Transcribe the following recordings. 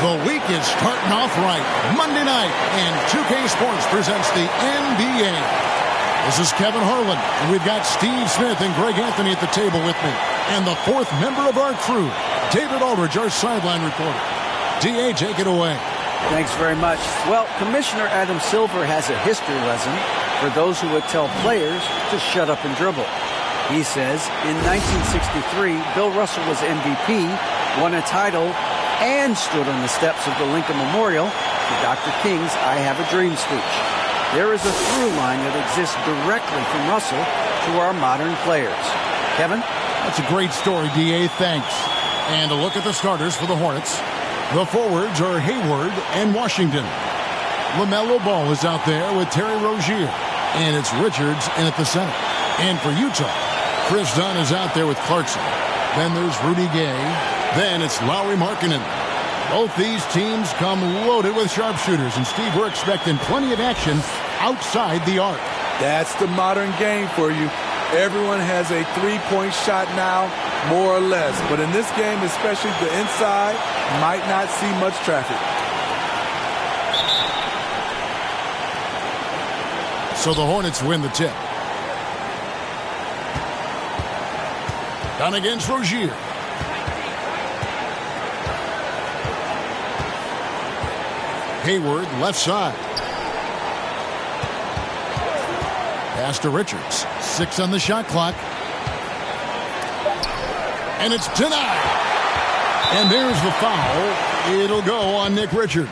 The week is starting off right. Monday night, and 2K Sports presents the NBA. This is Kevin Harlan, and we've got Steve Smith and Greg Anthony at the table with me. And the fourth member of our crew, David Aldridge, our sideline reporter. D.A., take it away. Thanks very much. Well, Commissioner Adam Silver has a history lesson for those who would tell players to shut up and dribble. He says, in 1963, Bill Russell was MVP, won a title, and stood on the steps of the Lincoln Memorial for Dr. King's I Have a Dream speech. There is a through line that exists directly from Russell to our modern players. Kevin? That's a great story, D.A. Thanks. And a look at the starters for the Hornets. The forwards are Hayward and Washington. LaMelo Ball is out there with Terry Rozier. And it's Richards in at the center. And for Utah, Chris Dunn is out there with Clarkson. Then there's Rudy Gay. Then it's Lauri Markkanen. Both these teams come loaded with sharpshooters. And, Steve, we're expecting plenty of action outside the arc. That's the modern game for you. Everyone has a three-point shot now, more or less. But in this game, especially the inside, might not see much traffic. So the Hornets win the tip. Down against Rozier. Hayward, left side. Pass to Richards. 6 on the shot clock. And it's denied. And there's the foul. It'll go on Nick Richards.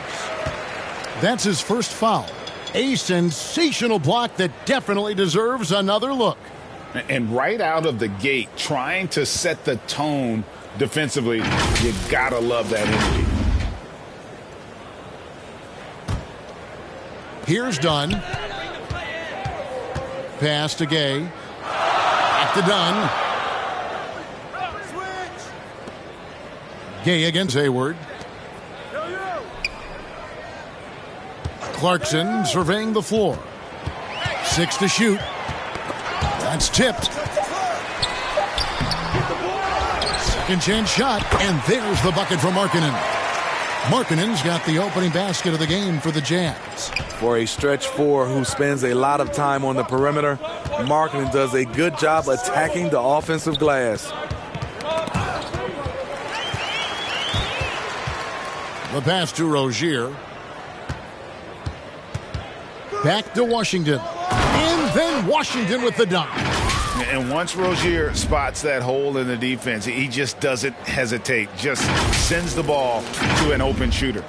That's his first foul. A sensational block that definitely deserves another look. And right out of the gate, trying to set the tone defensively, you gotta love that energy. Here's Dunn. Pass to Gay. Back to Dunn. Gay against Hayward. Clarkson surveying the floor. 6 to shoot. That's tipped. Second chance shot, and there's the bucket for Markkanen. Markkanen's got the opening basket of the game for the Jazz. For a stretch four who spends a lot of time on the perimeter, Markkanen does a good job attacking the offensive glass. The pass to Rozier. Back to Washington. And then Washington with the dunk. And once Rozier spots that hole in the defense, he just doesn't hesitate. Just sends the ball to an open shooter.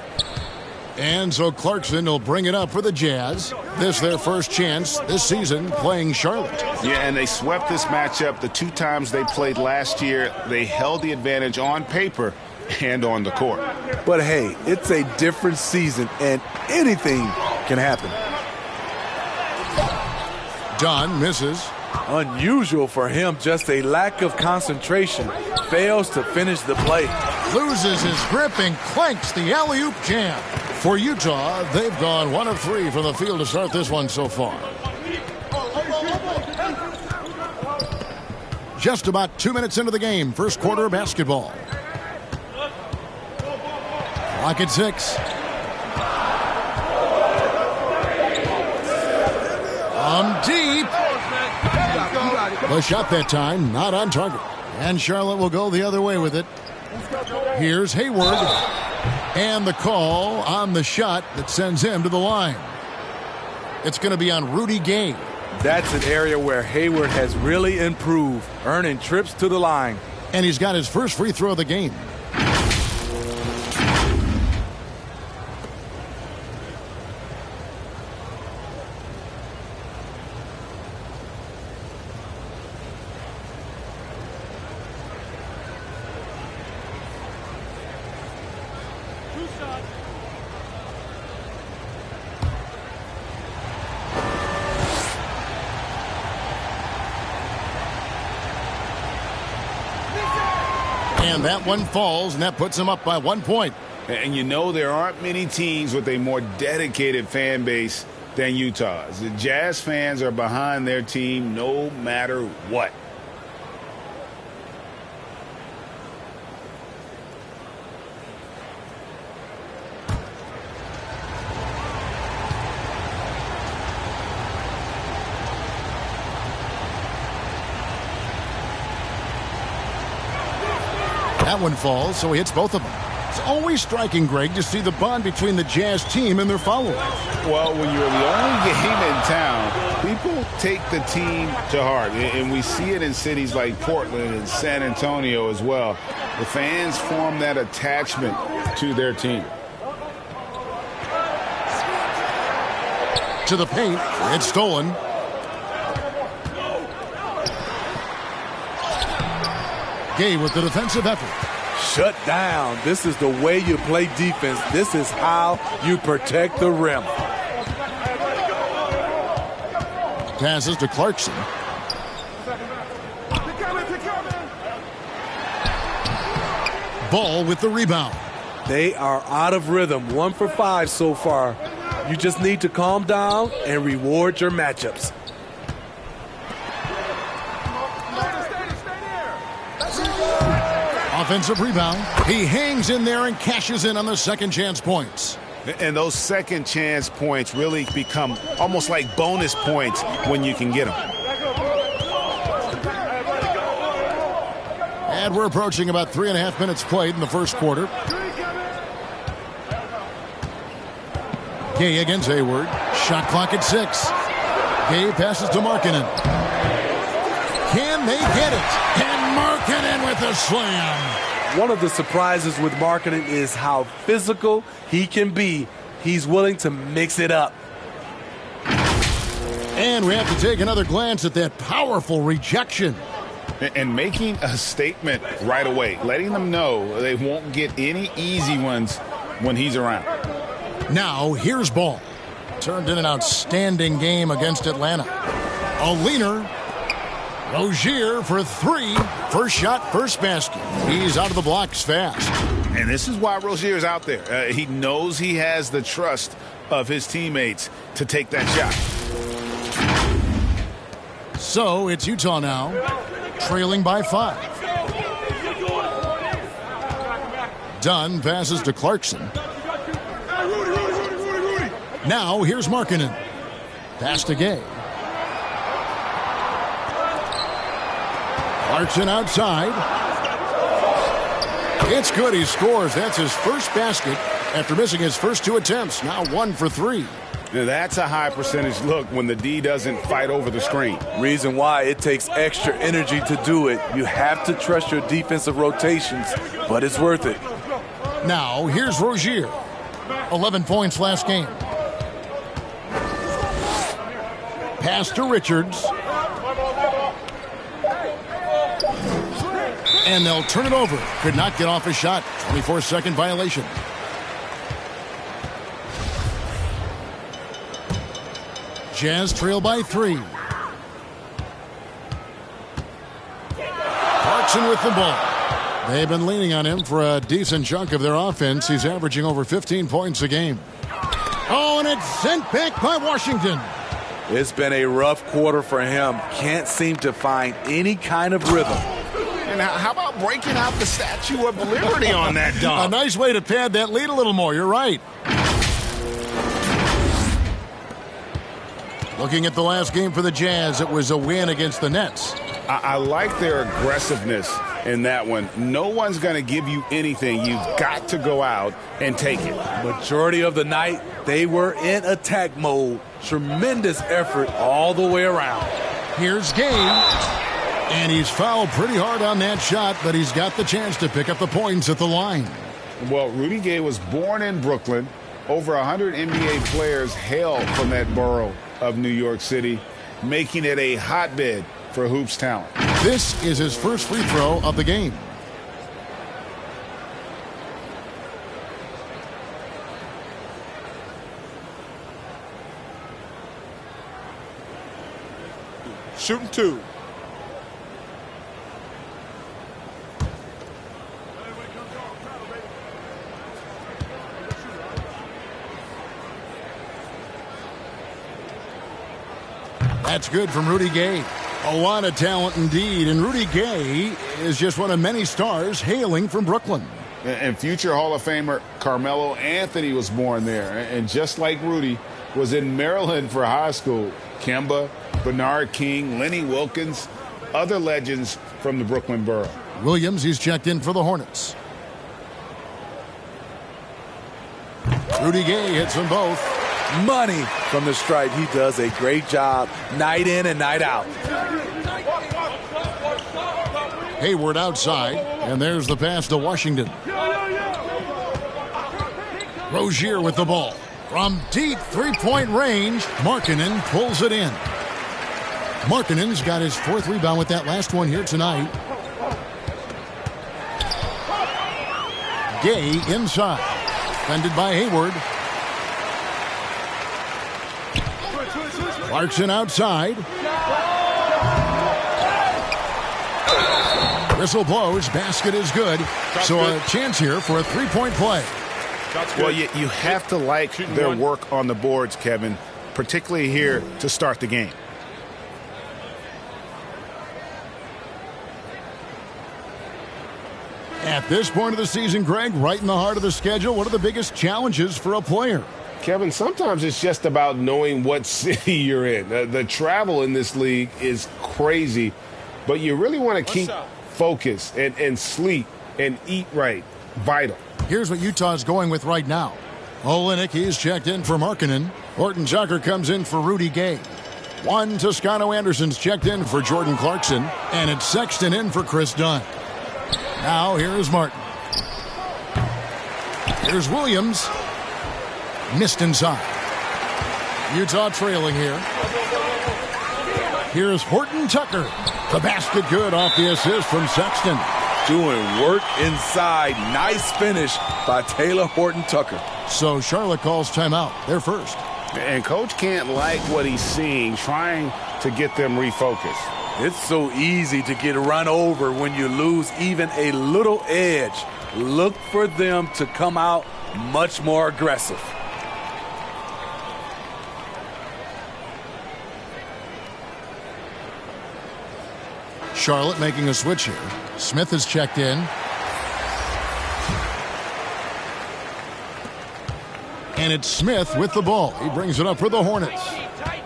And so Clarkson will bring it up for the Jazz. This their first chance this season playing Charlotte. Yeah, and they swept this matchup the 2 times they played last year. They held the advantage on paper and on the court. But hey, it's a different season, and anything can happen. Dunn misses. Unusual for him, just a lack of concentration. Fails to finish the play. Loses his grip and clanks the alley-oop jam. For Utah, they've gone 1 of 3 from the field to start this one so far. Just about 2 minutes into the game, first quarter of basketball. Clock at 6. Deep. The shot that time, not on target. And Charlotte will go the other way with it. Here's Hayward. And the call on the shot that sends him to the line. It's going to be on Rudy Gay. That's an area where Hayward has really improved, earning trips to the line. And he's got his first free throw of the game. And that one falls, and that puts him up by 1 point. And you know there aren't many teams with a more dedicated fan base than Utah's. The Jazz fans are behind their team no matter what. That one falls, so he hits both of them. It's always striking, Greg, to see the bond between the Jazz team and their followers. Well, when you're the only game in town, people take the team to heart. And we see it in cities like Portland and San Antonio as well. The fans form that attachment to their team. To the paint. It's stolen. Gay with the defensive effort. Shut down. This is the way you play defense. This is how you protect the rim. Passes to Clarkson. Ball with the rebound. They are out of rhythm. 1 for 5 so far. You just need to calm down and reward your matchups. Offensive rebound. He hangs in there and cashes in on the second chance points. And those second chance points really become almost like bonus points when you can get them. And we're approaching about 3.5 minutes played in the first quarter. Gay against Hayward. Shot clock at 6. Gay passes to Markkanen. Can they get it? And Markkanen with the slam. One of the surprises with Markkanen is how physical he can be. He's willing to mix it up. And we have to take another glance at that powerful rejection. And making a statement right away, letting them know they won't get any easy ones when he's around. Now, here's Ball. Turned in an outstanding game against Atlanta. A leaner. Rozier for 3. First shot, first basket. He's out of the blocks fast. And this is why Rozier's out there. He knows he has the trust of his teammates to take that shot. So it's Utah now, trailing by 5. Dunn passes to Clarkson. Now here's Markkanen. Pass to Gay. Clarkson outside. It's good. He scores. That's his first basket after missing his first 2 attempts. Now 1 for 3. Now that's a high percentage look when the D doesn't fight over the screen. Reason why it takes extra energy to do it. You have to trust your defensive rotations, but it's worth it. Now here's Rozier. 11 points last game. Pass to Richards. And they'll turn it over. Could not get off a shot. 24-second violation. Jazz trail by 3. Clarkson with the ball. They've been leaning on him for a decent chunk of their offense. He's averaging over 15 points a game. Oh, and it's sent back by Washington. It's been a rough quarter for him. Can't seem to find any kind of rhythm. And how about breaking out the Statue of Liberty on that dunk? A nice way to pad that lead a little more. You're right. Looking at the last game for the Jazz, it was a win against the Nets. I like their aggressiveness in that one. No one's going to give you anything. You've got to go out and take it. Majority of the night, they were in attack mode. Tremendous effort all the way around. Here's Gay. And he's fouled pretty hard on that shot, but he's got the chance to pick up the points at the line. Well, Rudy Gay was born in Brooklyn. Over 100 NBA players hail from that borough of New York City, making it a hotbed for hoops talent. This is his first free throw of the game. Shooting 2. That's good from Rudy Gay. A lot of talent indeed, and Rudy Gay is just one of many stars hailing from Brooklyn. And future Hall of Famer Carmelo Anthony was born there. And just like Rudy, was in Maryland for high school. Kemba, Bernard King, Lenny Wilkins, other legends from the Brooklyn borough. Williams, he's checked in for the Hornets. Rudy Gay hits them both. Money from the stripe. He does a great job night in and night out. Hayward outside, and there's the pass to Washington. Rozier with the ball. From deep three-point range, Markkanen pulls it in. Markkanen's got his 4th rebound with that last one here tonight. Gay inside. Defended by Hayward. Clarkson outside. Whistle blows. Basket is good. So a chance here for a three-point play. Well, you have to like their work on the boards, Kevin, particularly here to start the game. At this point of the season, Greg, right in the heart of the schedule, what are the biggest challenges for a player? Kevin, sometimes it's just about knowing what city you're in. The travel in this league is crazy, but you really want to keep focus and sleep and eat right. Vital. Here's what Utah's going with right now. Olynyk, he's checked in for Markkanen. Horton Tucker comes in for Rudy Gay. One Toscano Anderson's checked in for Jordan Clarkson. And it's Sexton in for Chris Dunn. Now here's Martin. Here's Williams. Missed inside. Utah trailing here. Here's Horton Tucker. The basket good off the assist from Sexton. Doing work inside. Nice finish by Taylor Horton Tucker. So Charlotte calls timeout. They're first. And Coach can't like what he's seeing, trying to get them refocused. It's so easy to get run over when you lose even a little edge. Look for them to come out much more aggressive. Charlotte making a switch here. Smith is checked in. And it's Smith with the ball. He brings it up for the Hornets.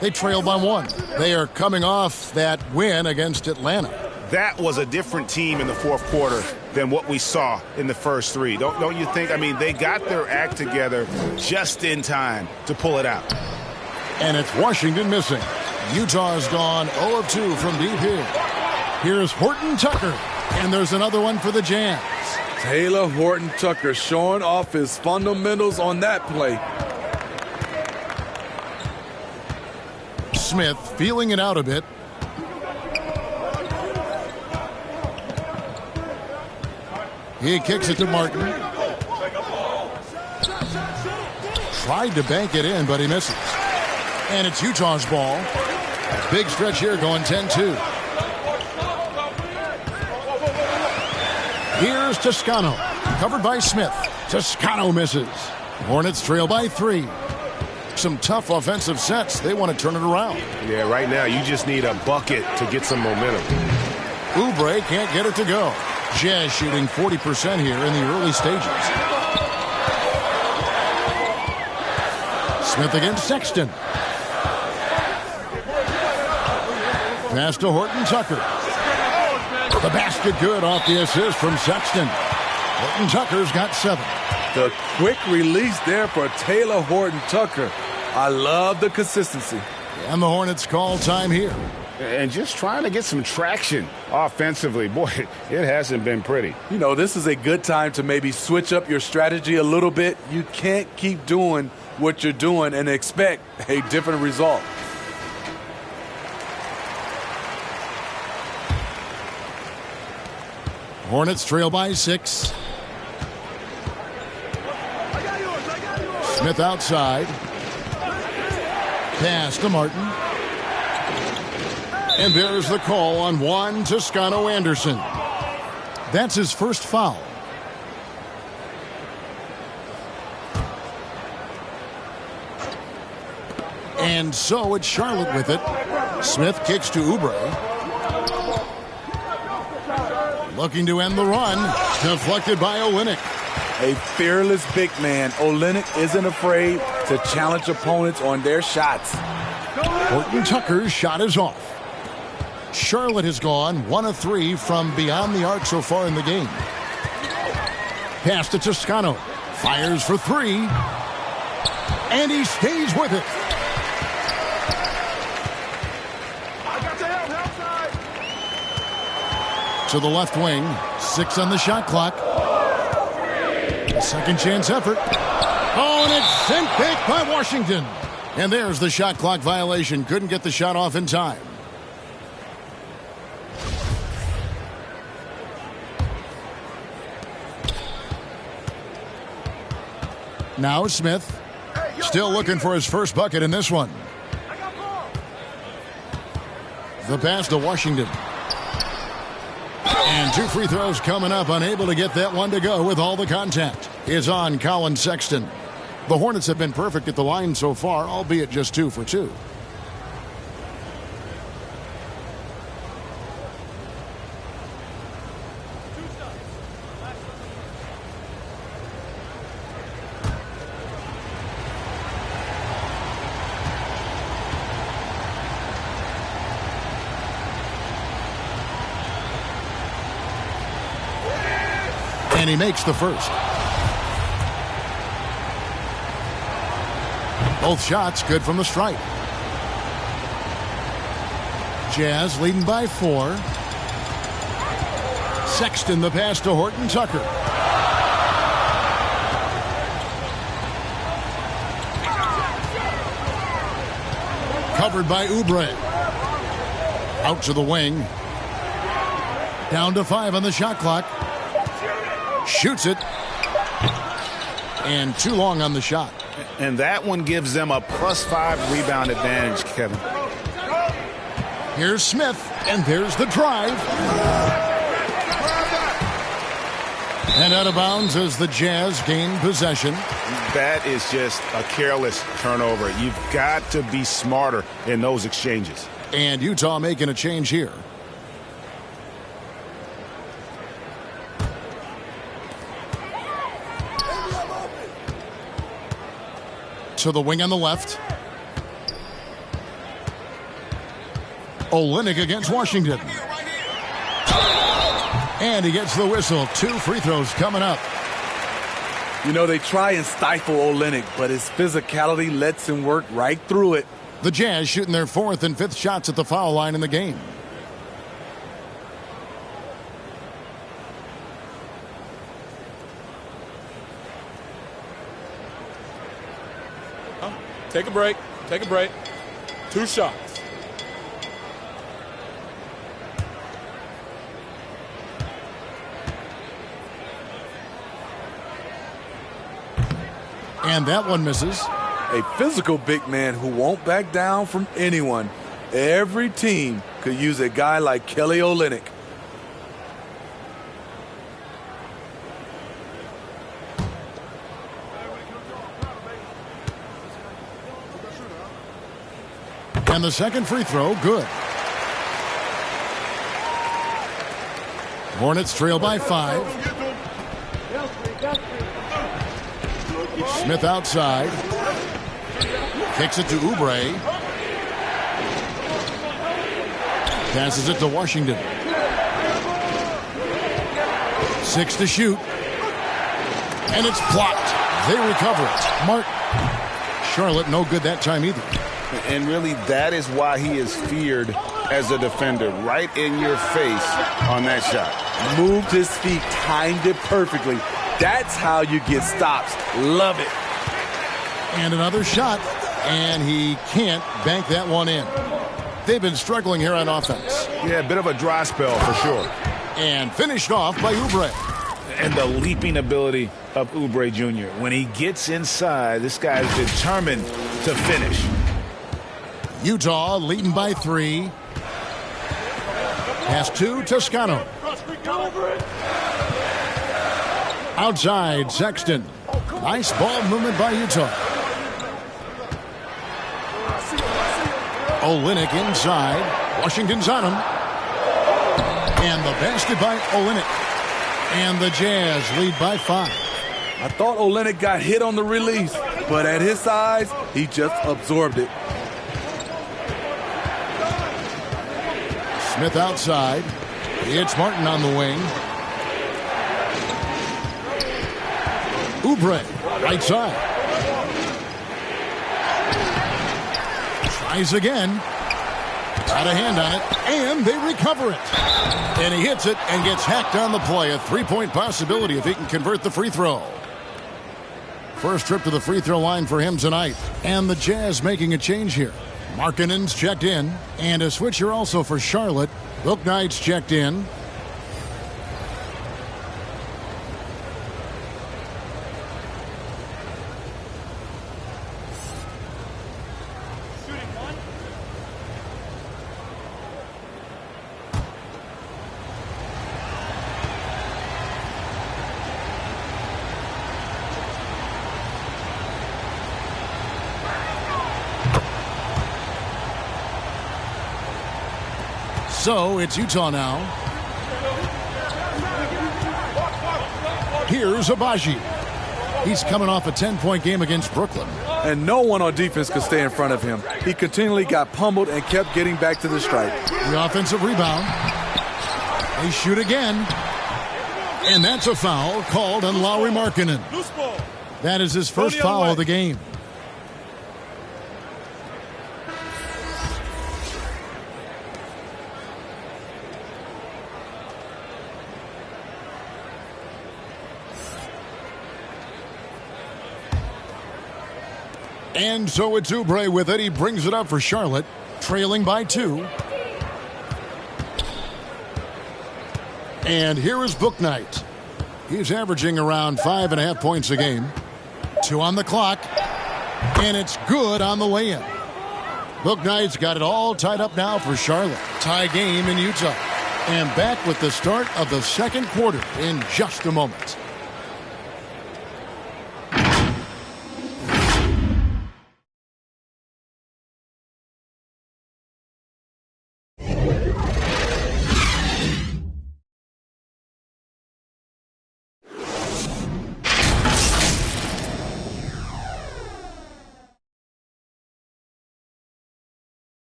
They trail by 1. They are coming off that win against Atlanta. That was a different team in the fourth quarter than what we saw in the first 3. Don't you think? I mean, they got their act together just in time to pull it out. And it's Washington missing. Utah's gone 0 of 2 from deep here. Here's Horton Tucker. And there's another one for the Jazz. Taylor Horton Tucker showing off his fundamentals on that play. Smith feeling it out a bit. He kicks it to Martin. Tried to bank it in, but he misses. And it's Utah's ball. Big stretch here going 10-2. Here's Toscano. Covered by Smith. Toscano misses. Hornets trail by 3. Some tough offensive sets. They want to turn it around. Yeah, right now you just need a bucket to get some momentum. Oubre can't get it to go. Jazz shooting 40% here in the early stages. Smith against Sexton. Pass to Horton Tucker. The basket good off the assist from Sexton. Horton Tucker's got 7. The quick release there for Taylor Horton Tucker. I love the consistency. And the Hornets call time here. And just trying to get some traction offensively. Boy, it hasn't been pretty. You know, this is a good time to maybe switch up your strategy a little bit. You can't keep doing what you're doing and expect a different result. Hornets trail by 6. Smith outside. Pass to Martin. And there's the call on Juan Toscano Anderson. That's his first foul. And so it's Charlotte with it. Smith kicks to Oubre. Looking to end the run. Deflected by Olynyk. A fearless big man. Olynyk isn't afraid to challenge opponents on their shots. Horton Tucker's shot is off. Charlotte has gone 1 of 3 from beyond the arc so far in the game. Pass to Toscano. Fires for 3. And he stays with it. To the left wing. 6 on the shot clock. A second chance effort. Oh, and it's sent back by Washington. And there's the shot clock violation. Couldn't get the shot off in time. Now Smith. Still looking for his first bucket in this one. The pass to Washington. And 2 free throws coming up. Unable to get that one to go with all the contact. Is on Colin Sexton. The Hornets have been perfect at the line so far, albeit just 2 for 2. And he makes the first. Both shots good from the stripe. Jazz leading by 4. Sexton the pass to Horton Tucker. Covered by Oubre. Out to the wing. Down to 5 on the shot clock. Shoots it. And too long on the shot. And that one gives them a +5 rebound advantage, Kevin. Here's Smith, and there's the drive. And out of bounds as the Jazz gain possession. That is just a careless turnover. You've got to be smarter in those exchanges. And Utah making a change here. To the wing on the left. Olynyk against Washington. And he gets the whistle. 2 free throws coming up. You know, they try and stifle Olynyk, but his physicality lets him work right through it. The Jazz shooting their 4th and 5th shots at the foul line in the game. Take a break. Take a break. 2 shots. And that one misses. A physical big man who won't back down from anyone. Every team could use a guy like Kelly Olynyk. And the second free throw, good. Hornets trail by 5. Smith outside. Kicks it to Oubre. Passes it to Washington. 6 to shoot. And it's blocked. They recover it. Mark. Charlotte no good that time either. And really, that is why he is feared as a defender. Right in your face on that shot. Moved his feet, timed it perfectly. That's how you get stops. Love it. And another shot. And he can't bank that one in. They've been struggling here on offense. Yeah, a bit of a dry spell for sure. And finished off by Oubre. And the leaping ability of Oubre Jr. When he gets inside, this guy is determined to finish. Utah leading by 3. Pass to Toscano. Outside, Sexton. Nice ball movement by Utah. Olynyk inside. Washington's on him. And the basket by Olynyk. And the Jazz lead by 5. I thought Olynyk got hit on the release, but at his size, he just absorbed it. Smith outside. It's Martin on the wing. Oubre, right side. Tries again. Got a hand on it, and they recover it. And he hits it and gets hacked on the play. A three-point possibility if he can convert the free throw. First trip to the free throw line for him tonight. And the Jazz making a change here. Markkanen's checked in. And a switcher also for Charlotte. Bouknight's checked in. So it's Utah now. Here's Abaji. He's coming off a 10-point game against Brooklyn. And no one on defense could stay in front of him. He continually got pummeled and kept getting back to the stripe. The offensive rebound. They shoot again. And that's a foul called on Lauri Markkanen. That is his first foul of the game. And so it's Oubre with it. He brings it up for Charlotte, trailing by 2. And here is Bouknight. He's averaging around 5.5 points a game. 2 on the clock. And it's good on the lay-in. Bouknight's got it all tied up now for Charlotte. Tie game in Utah. And back with the start of the second quarter in just a moment.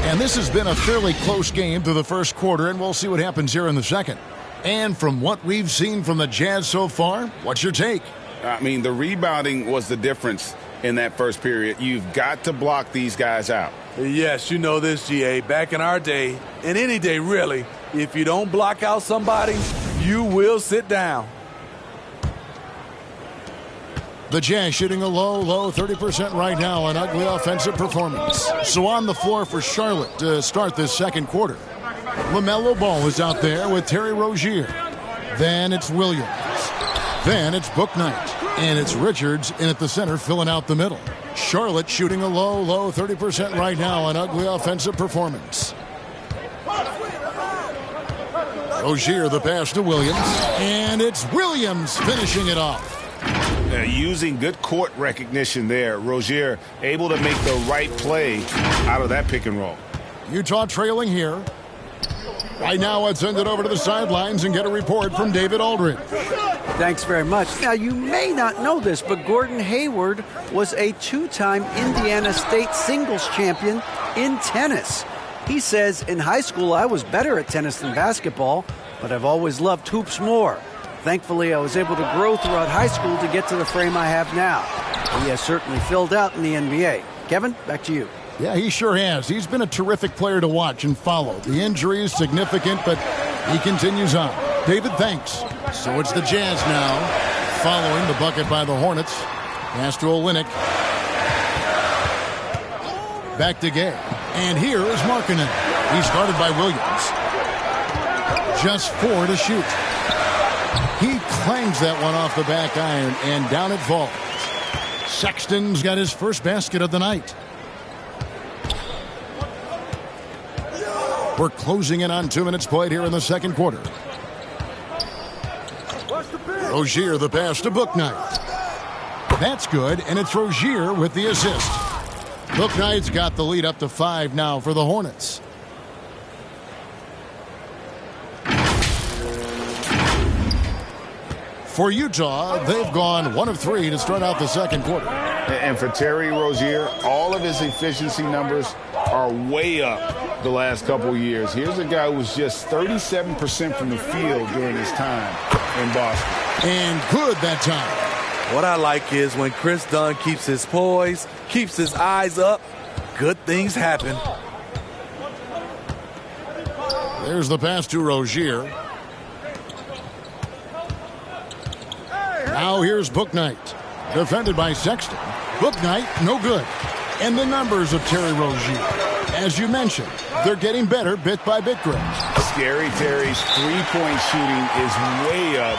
And this has been a fairly close game through the first quarter, and we'll see what happens here in the second. And from what we've seen from the Jazz so far, what's your take? I mean, the rebounding was the difference in that first period. You've got to block these guys out. Yes, you know this, GA. Back in our day, and any day really, if you don't block out somebody, you will sit down. The Jazz shooting a low 30% right now, an ugly offensive performance. So on the floor for Charlotte to start this second quarter. LaMelo Ball is out there with Terry Rozier. Then it's Williams. Then it's Bouknight. And it's Richards in at the center filling out the middle. Charlotte shooting a low 30% right now, an ugly offensive performance. Rozier the pass to Williams. And it's Williams finishing it off. Using good court recognition there. Rozier able to make the right play out of that pick and roll. Utah trailing here. Right now, let's send it over to the sidelines and get a report from David Aldridge. Thanks very much. Now, you may not know this, but Gordon Hayward was a 2-time Indiana State singles champion in tennis. He says, in high school, I was better at tennis than basketball, but I've always loved hoops more. Thankfully, I was able to grow throughout high school to get to the frame I have now. He has certainly filled out in the NBA. Kevin, back to you. Yeah, he sure has. He's been a terrific player to watch and follow. The injury is significant, but he continues on. David, thanks. So it's the Jazz now, following the bucket by the Hornets. Pass to Olynyk. Back to Gay. And here is Markkanen. He's guarded by Williams. Just 4 to shoot. He clangs that one off the back iron, and down it falls. Sexton's got his first basket of the night. We're closing in on 2 minutes played here in the second quarter. Rozier the pass to Bouknight. That's good, and it's Rozier with the assist. Bouknight's got the lead up to 5 now for the For Utah, they've gone 1 of 3 to start out the second quarter. And for Terry Rozier, all of his efficiency numbers are way up the last couple of years. Here's a guy who was just 37% from the field during his time in Boston. And good that time. What I like is when Chris Dunn keeps his poise, keeps his eyes up, good things happen. There's the pass to Rozier. Now here's Bouknight. Defended by Sexton. Bouknight, no good. And the numbers of Terry Rozier. As you mentioned, they're getting better bit by bit, Greg. Scary Terry's three-point shooting is way up,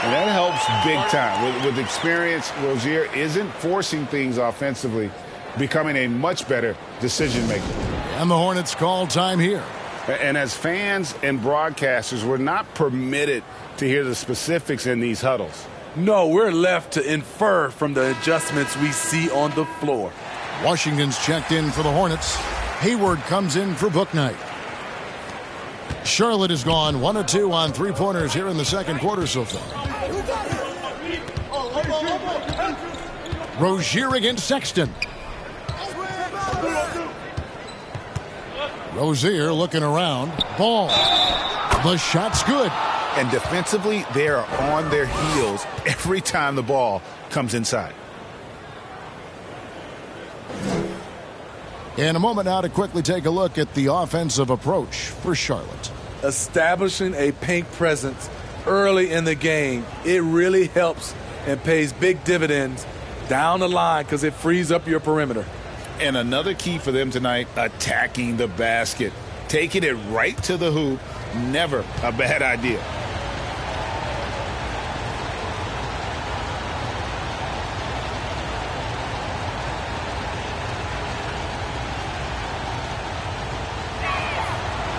and that helps big time. With experience, Rozier isn't forcing things offensively, becoming a much better decision maker. And the Hornets call time here. And as fans and broadcasters, we're not permitted to hear the specifics in these huddles. No, we're left to infer from the adjustments we see on the floor. Washington's checked in for the Hornets. Hayward comes in for Bouknight. Charlotte has gone 1 of 2 on three-pointers here in the second quarter so far. Rozier against Sexton. Rozier looking around. Ball. The shot's good. And defensively, they are on their heels every time the ball comes inside. In a moment now to quickly take a look at the offensive approach for Charlotte. Establishing a paint presence early in the game, it really helps and pays big dividends down the line because it frees up your perimeter. And another key for them tonight, attacking the basket. Taking it right to the hoop, never a bad idea.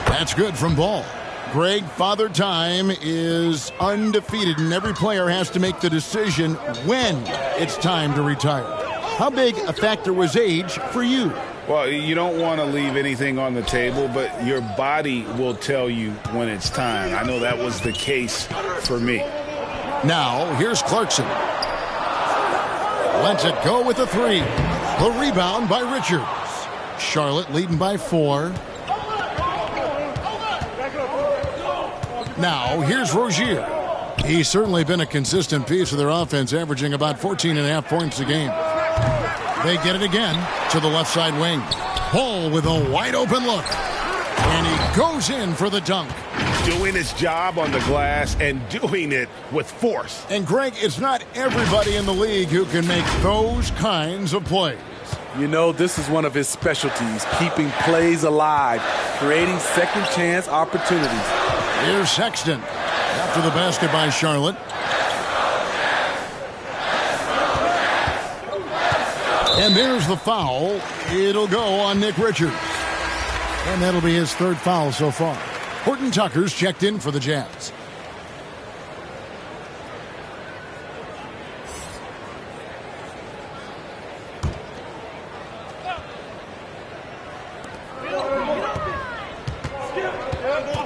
That's good from Ball. Greg, Father Time is undefeated, and every player has to make the decision when it's time to retire. How big a factor was age for you? Well, you don't want to leave anything on the table, but your body will tell you when it's time. I know that was the case for me. Now, here's Clarkson. Lets it go with a 3. The rebound by Richards. Charlotte leading by 4. Now, here's Rozier. He's certainly been a consistent piece of their offense, averaging about 14.5 points a game. They get it again to the left side wing. Ball with a wide open look. And he goes in for the dunk. Doing his job on the glass and doing it with force. And Greg, it's not everybody in the league who can make those kinds of plays. You know, this is one of his specialties, keeping plays alive, creating second chance opportunities. Here's Sexton after the basket by Charlotte. And there's the foul. It'll go on Nick Richards. And that'll be his 3rd foul so far. Horton Tucker's checked in for the Jazz.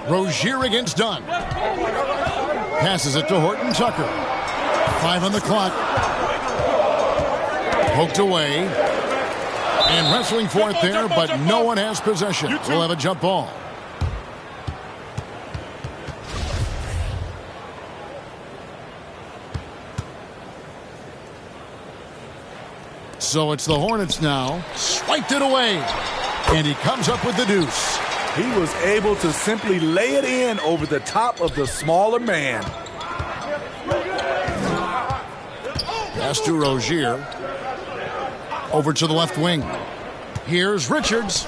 Rozier against Dunn. Passes it to Horton Tucker. 5 on the clock. Poked away. And wrestling for it there, but no one has possession. We'll have a jump ball. So it's the Hornets now. Swiped it away. And he comes up with the deuce. He was able to simply lay it in over the top of the smaller man. Pass to Rozier. Over to the left wing. Here's Richards.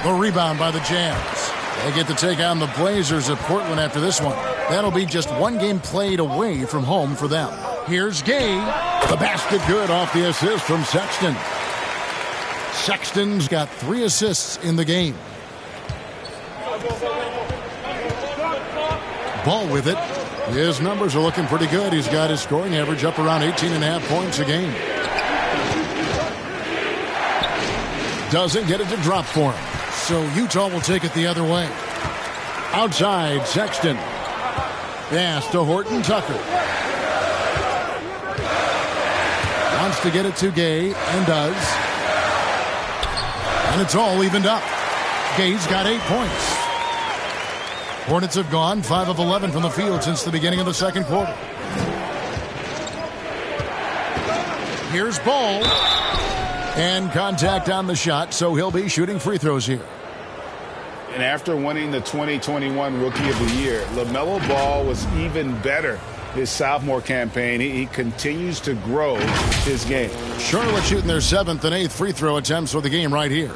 The rebound by the Jazz. They get to take on the Blazers of Portland after this one. That'll be just one game played away from home for them. Here's Gay. The basket good off the assist from Sexton. Sexton's got 3 assists in the game. Ball with it. His numbers are looking pretty good. He's got his scoring average up around 18.5 points a game. Doesn't get it to drop for him. So Utah will take it the other way. Outside, Sexton. Pass to Horton Tucker. Tries to get it to Gay and does. And it's all evened up. Gay's got 8 points. Hornets have gone 5 of 11 from the field since the beginning of the second quarter. Here's Ball. And contact on the shot, so he'll be shooting free throws here. And after winning the 2021 Rookie of the Year, LaMelo Ball was even better his sophomore campaign. He continues to grow his game. Charlotte shooting their 7th and 8th free throw attempts for the game right here.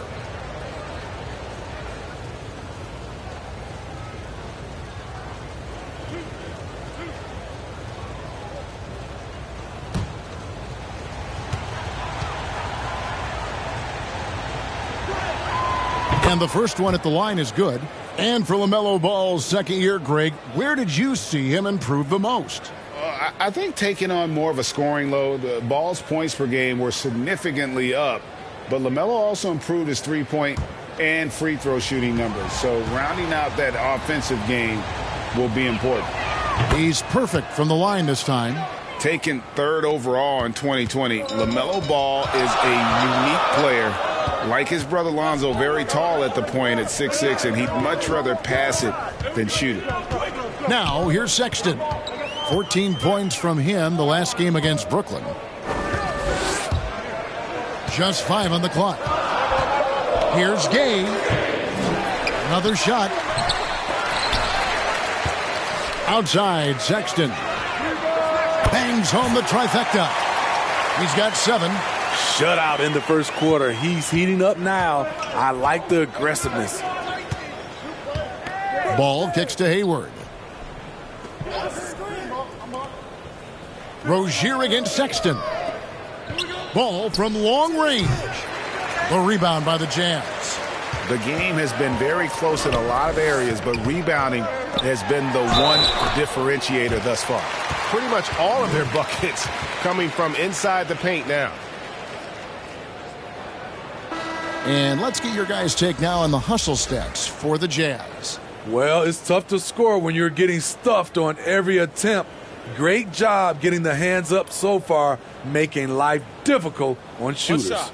And the first one at the line is good. And for LaMelo Ball's second year, Greg, where did you see him improve the most? I think taking on more of a scoring load, Ball's points per game were significantly up, but LaMelo also improved his three-point and free throw shooting numbers. So rounding out that offensive game will be important. He's perfect from the line this time. Taken 3rd overall in 2020, LaMelo Ball is a unique player. Like his brother Lonzo, very tall at the point at 6'6", and he'd much rather pass it than shoot it. Now, here's Sexton. 14 points from him the last game against Brooklyn. Just 5 on the clock. Here's Gay. Another shot. Outside, Sexton. Bangs home the trifecta. He's got 7. Shutout in the first quarter. He's heating up now. I like the aggressiveness. Ball kicks to Hayward. Rozier against Sexton. Ball from long range. The rebound by the Jazz. The game has been very close in a lot of areas, but rebounding has been the one differentiator thus far. Pretty much all of their buckets coming from inside the paint now. And let's get your guys' take now on the hustle stats for the Jazz. Well, it's tough to score when you're getting stuffed on every attempt. Great job getting the hands up so far, making life difficult on shooters.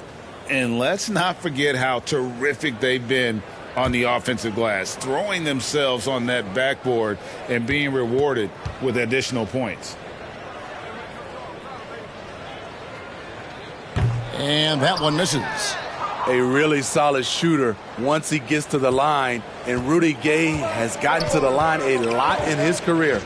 And let's not forget how terrific they've been on the offensive glass, throwing themselves on that backboard and being rewarded with additional points. And that one misses. A really solid shooter once he gets to the line, and Rudy Gay has gotten to the line a lot in his career.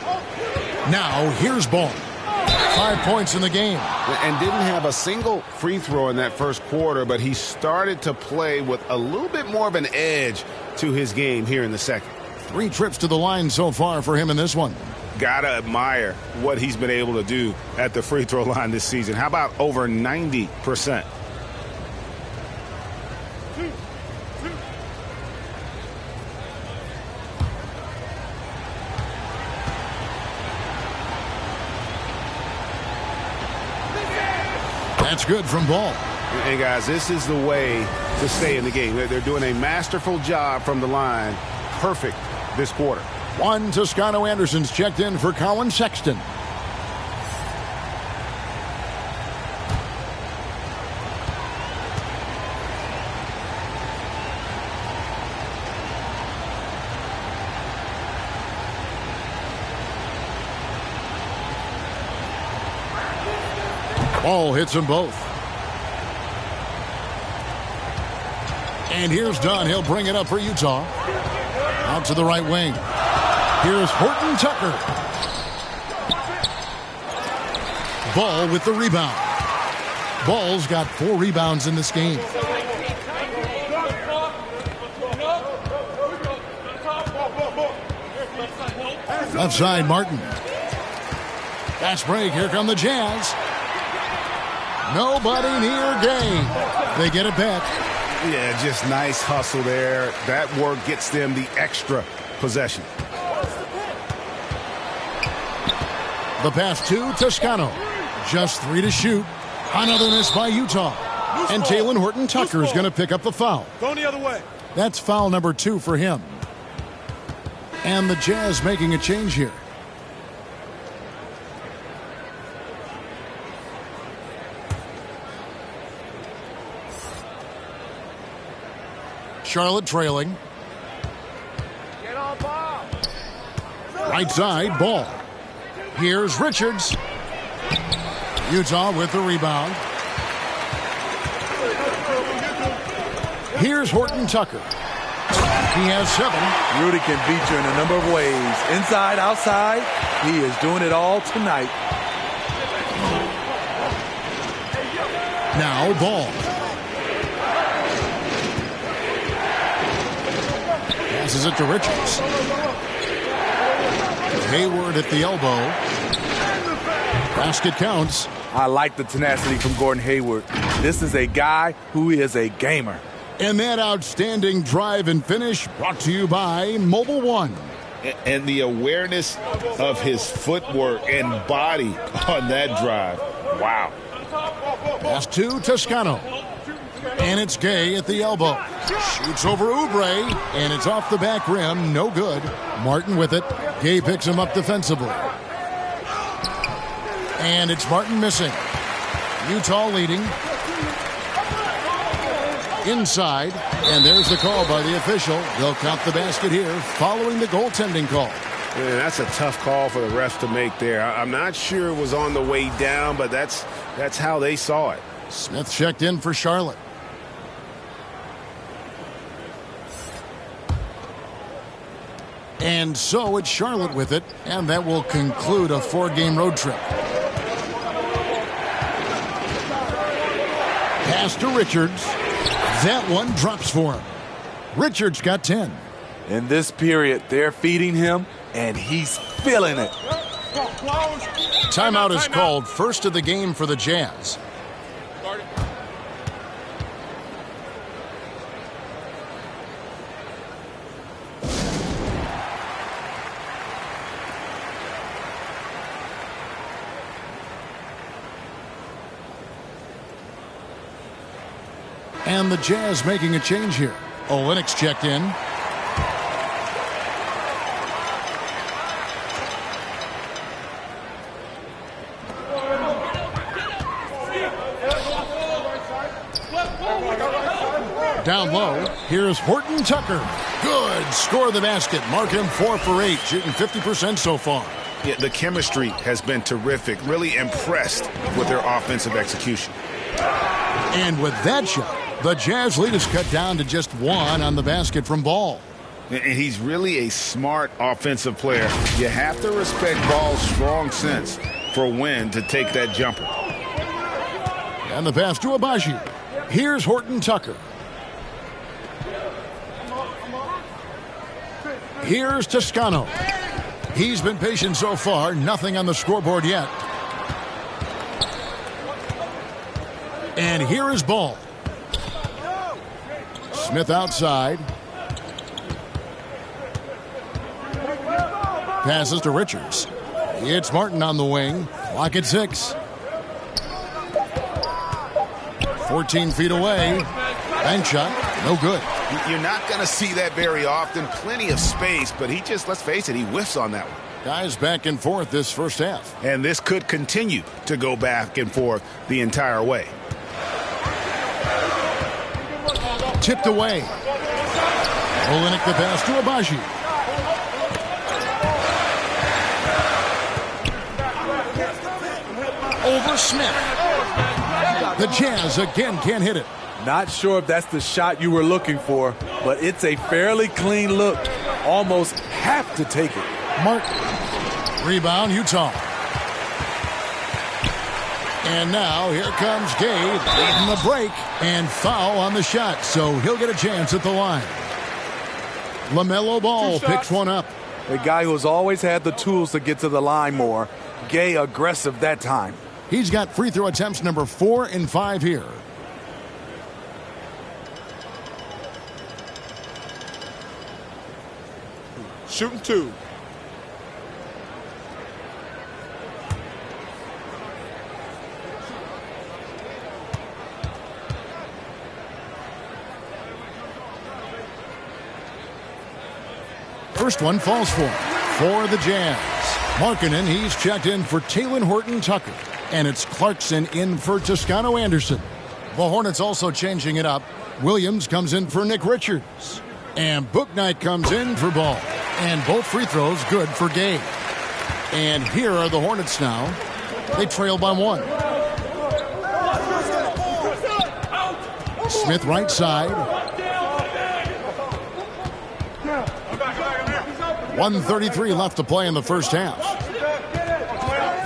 Now here's Ball. 5 points in the game. And didn't have a single free throw in that first quarter, but he started to play with a little bit more of an edge to his game here in the second. 3 trips to the line so far for him in this one. Gotta admire what he's been able to do at the free throw line this season. How about over 90%? That's good from Ball. And guys, this is the way to stay in the game. They're doing a masterful job from the line. Perfect this quarter. One Toscano Anderson's checked in for Colin Sexton. Ball hits them both. And here's Dunn. He'll bring it up for Utah. Out to the right wing. Here's Horton Tucker. Ball with the rebound. Ball's got 4 rebounds in this game. Left side, Martin. Fast break. Here come the Jazz. Nobody near Gay. They get it back. Yeah, just nice hustle there. That work gets them the extra possession. The pass to Toscano. Just 3 to shoot. Another miss by Utah. And Talen Horton Tucker is going to pick up the foul. Going the other way. That's foul number 2 for him. And the Jazz making a change here. Charlotte trailing. Right side, Ball. Here's Richards. Utah with the rebound. Here's Horton Tucker. He has 7. Rudy can beat you in a number of ways. Inside, outside, he is doing it all tonight. Now Ball. Passes it to Richards. Hayward at the elbow. Basket counts. I like the tenacity from Gordon Hayward. This is a guy who is a gamer. And that outstanding drive and finish brought to you by Mobile One. And the awareness of his footwork and body on that drive. Wow. Pass to Toscano. And it's Gay at the elbow. Shoots over Oubre, and it's off the back rim. No good. Martin with it. Gay picks him up defensively. And it's Martin missing. Utah leading. Inside, and there's the call by the official. They'll count the basket here following the goaltending call. Man, that's a tough call for the refs to make there. I'm not sure it was on the way down, but that's how they saw it. Smith checked in for Charlotte. And so it's Charlotte with it, and that will conclude a 4-game road trip. Pass to Richards. That one drops for him. Richards got 10. In this period, they're feeding him, and he's feeling it. Timeout is called, first of the game for the Jazz. And the Jazz making a change here. Olynyk checked in. Down low, here's Horton Tucker. Good. Score the basket. Mark him 4 for 8, shooting 50% so far. Yeah, the chemistry has been terrific. Really impressed with their offensive execution. And with that shot, the Jazz lead is cut down to just 1 on the basket from Ball. And he's really a smart offensive player. You have to respect Ball's strong sense for when to take that jumper. And the pass to Abaji. Here's Horton Tucker. Here's Toscano. He's been patient so far. Nothing on the scoreboard yet. And here is Ball. Smith outside. Passes to Richards. It's Martin on the wing. Clock at 6. 14 feet away. Bank shot. No good. You're not going to see that very often. Plenty of space, but he just, let's face it, he whiffs on that one. Guys back and forth this first half. And this could continue to go back and forth the entire way. Tipped away. Olynyk the pass to Abaji. Over Smith. The Jazz again can't hit it. Not sure if that's the shot you were looking for, but it's a fairly clean look. Almost have to take it. Martin. Rebound, Utah. And now here comes Gay leading the break and foul on the shot, so he'll get a chance at the line. LaMelo Ball picks one up. A guy who's always had the tools to get to the line more. Gay aggressive that time. He's got free throw attempts number 4 and 5 here. Shooting 2. First one falls for the Jazz. Markkanen, he's checked in for Talen Horton Tucker. And it's Clarkson in for Toscano Anderson. The Hornets also changing it up. Williams comes in for Nick Richards. And Bouknight comes in for Ball. And both free throws good for Gay. And here are the Hornets now. They trail by 1. Smith right side. 1:33 left to play in the first half.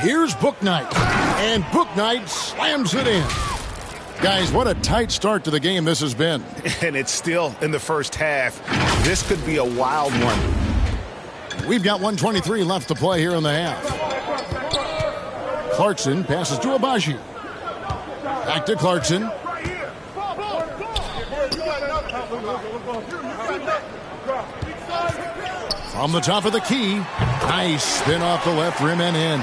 Here's Bouknight. And Bouknight slams it in. Guys, what a tight start to the game this has been. And it's still in the first half. This could be a wild one. We've got 1:23 left to play here in the half. Clarkson passes to Agbaji. Back to Clarkson. From the top of the key. Nice spin off the left rim and in.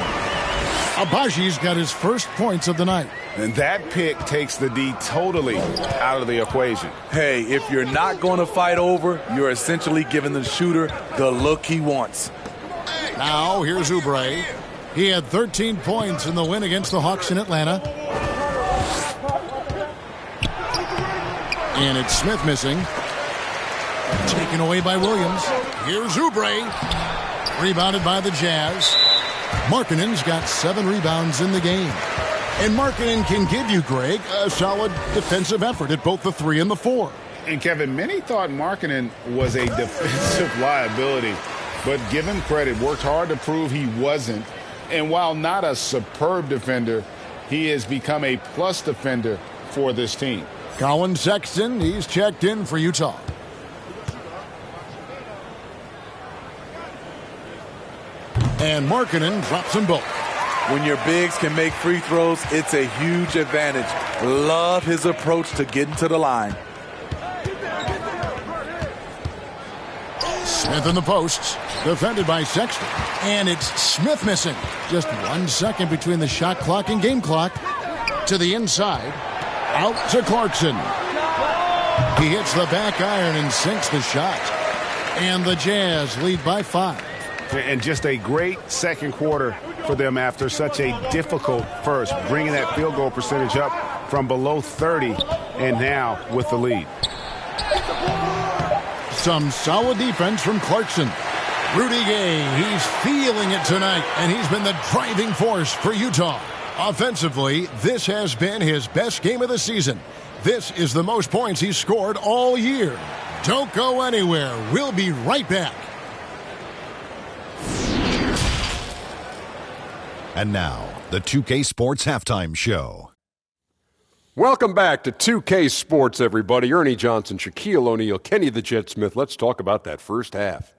Agbaji's got his first points of the night. And that pick takes the D totally out of the equation. Hey, if you're not going to fight over, you're essentially giving the shooter the look he wants. Now, here's Oubre. He had 13 points in the win against the Hawks in Atlanta. And it's Smith missing. Taken away by Williams. Here's Oubre. Rebounded by the Jazz. Markkanen's got 7 rebounds in the game. And Markkanen can give you, Greg, a solid defensive effort at both the 3 and the 4. And, Kevin, many thought Markkanen was a defensive liability. But give him credit, worked hard to prove he wasn't. And while not a superb defender, he has become a plus defender for this team. Colin Sexton, he's checked in for Utah. And Markkanen drops them both. When your bigs can make free throws, it's a huge advantage. Love his approach to getting to the line. Smith in the posts, defended by Sexton. And it's Smith missing. Just 1 second between the shot clock and game clock. To the inside. Out to Clarkson. He hits the back iron and sinks the shot. And the Jazz lead by 5. And just a great second quarter for them after such a difficult first, bringing that field goal percentage up from below 30 and now with the lead. Some solid defense from Clarkson. Rudy Gay, he's feeling it tonight, and he's been the driving force for Utah. Offensively, this has been his best game of the season. This is the most points he's scored all year. Don't go anywhere. We'll be right back. And now, the 2K Sports Halftime Show. Welcome back to 2K Sports, everybody. Ernie Johnson, Shaquille O'Neal, Kenny the Jet Smith. Let's talk about that first half.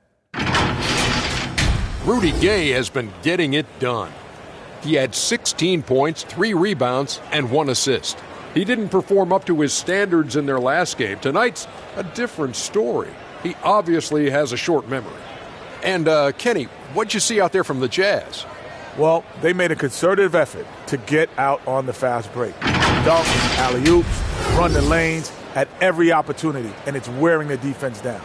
Rudy Gay has been getting it done. He had 16 points, 3 rebounds, and 1 assist. He didn't perform up to his standards in their last game. Tonight's a different story. He obviously has a short memory. And, Kenny, what'd you see out there from the Jazz? Well, they made a concerted effort to get out on the fast break. Dunks, alley-oops, run the lanes at every opportunity, and it's wearing the defense down.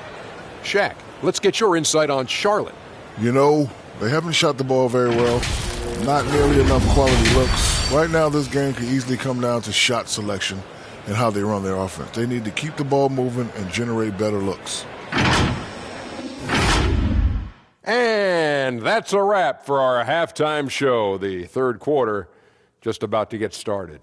Shaq, let's get your insight on Charlotte. You know, they haven't shot the ball very well. Not nearly enough quality looks. Right now, this game could easily come down to shot selection and how they run their offense. They need to keep the ball moving and generate better looks. And that's a wrap for our halftime show. The third quarter just about to get started.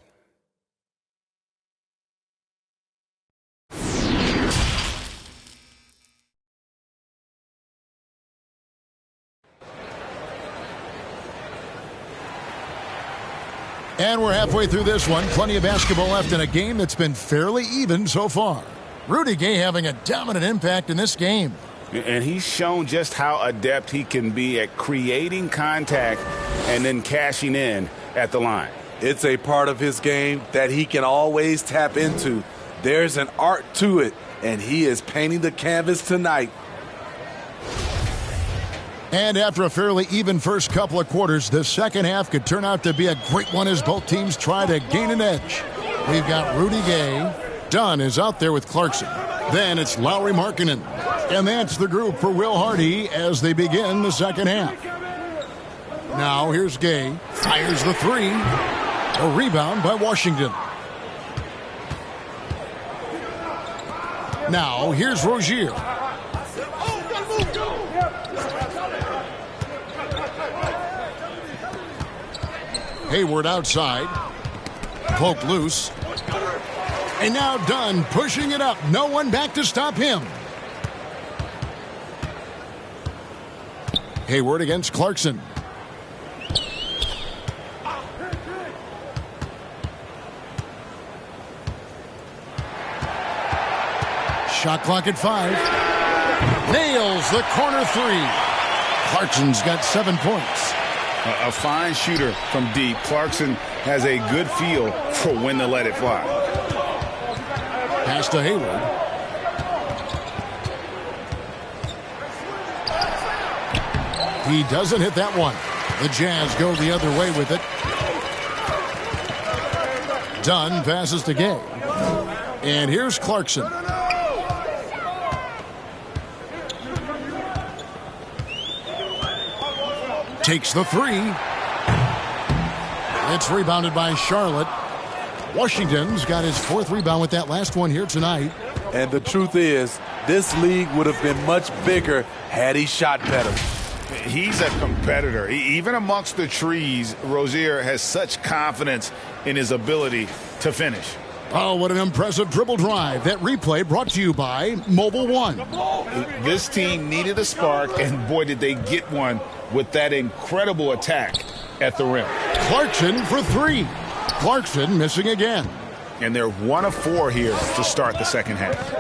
And we're halfway through this one. Plenty of basketball left in a game that's been fairly even so far. Rudy Gay having a dominant impact in this game. And he's shown just how adept he can be at creating contact and then cashing in at the line. It's a part of his game that he can always tap into. There's an art to it, and he is painting the canvas tonight. And after a fairly even first couple of quarters, the second half could turn out to be a great one as both teams try to gain an edge. We've got Rudy Gay. Dunn is out there with Clarkson. Then it's Lauri Markkanen. And that's the group for Will Hardy as they begin the second half. Now here's Gay. Fires the 3. A rebound by Washington. Now, here's Rozier. Hayward outside. Poke loose. And now Dunn pushing it up. No one back to stop him. Hayward against Clarkson. Shot clock at 5. Nails the corner 3. Clarkson's got 7 points. A fine shooter from deep. Clarkson has a good feel for when to let it fly. Pass to Hayward. He doesn't hit that one. The Jazz go the other way with it. Dunn passes to Gay. And here's Clarkson. Takes the 3. It's rebounded by Charlotte. Washington's got his 4th rebound with that last one here tonight. And the truth is, this league would have been much bigger had he shot better. He's a competitor. Even amongst the trees, Rozier has such confidence in his ability to finish. Oh, what an impressive dribble drive. That replay brought to you by Mobile One. This team needed a spark, and boy, did they get one with that incredible attack at the rim. Clarkson for 3. Clarkson missing again. And they're 1 of 4 here to start the second half.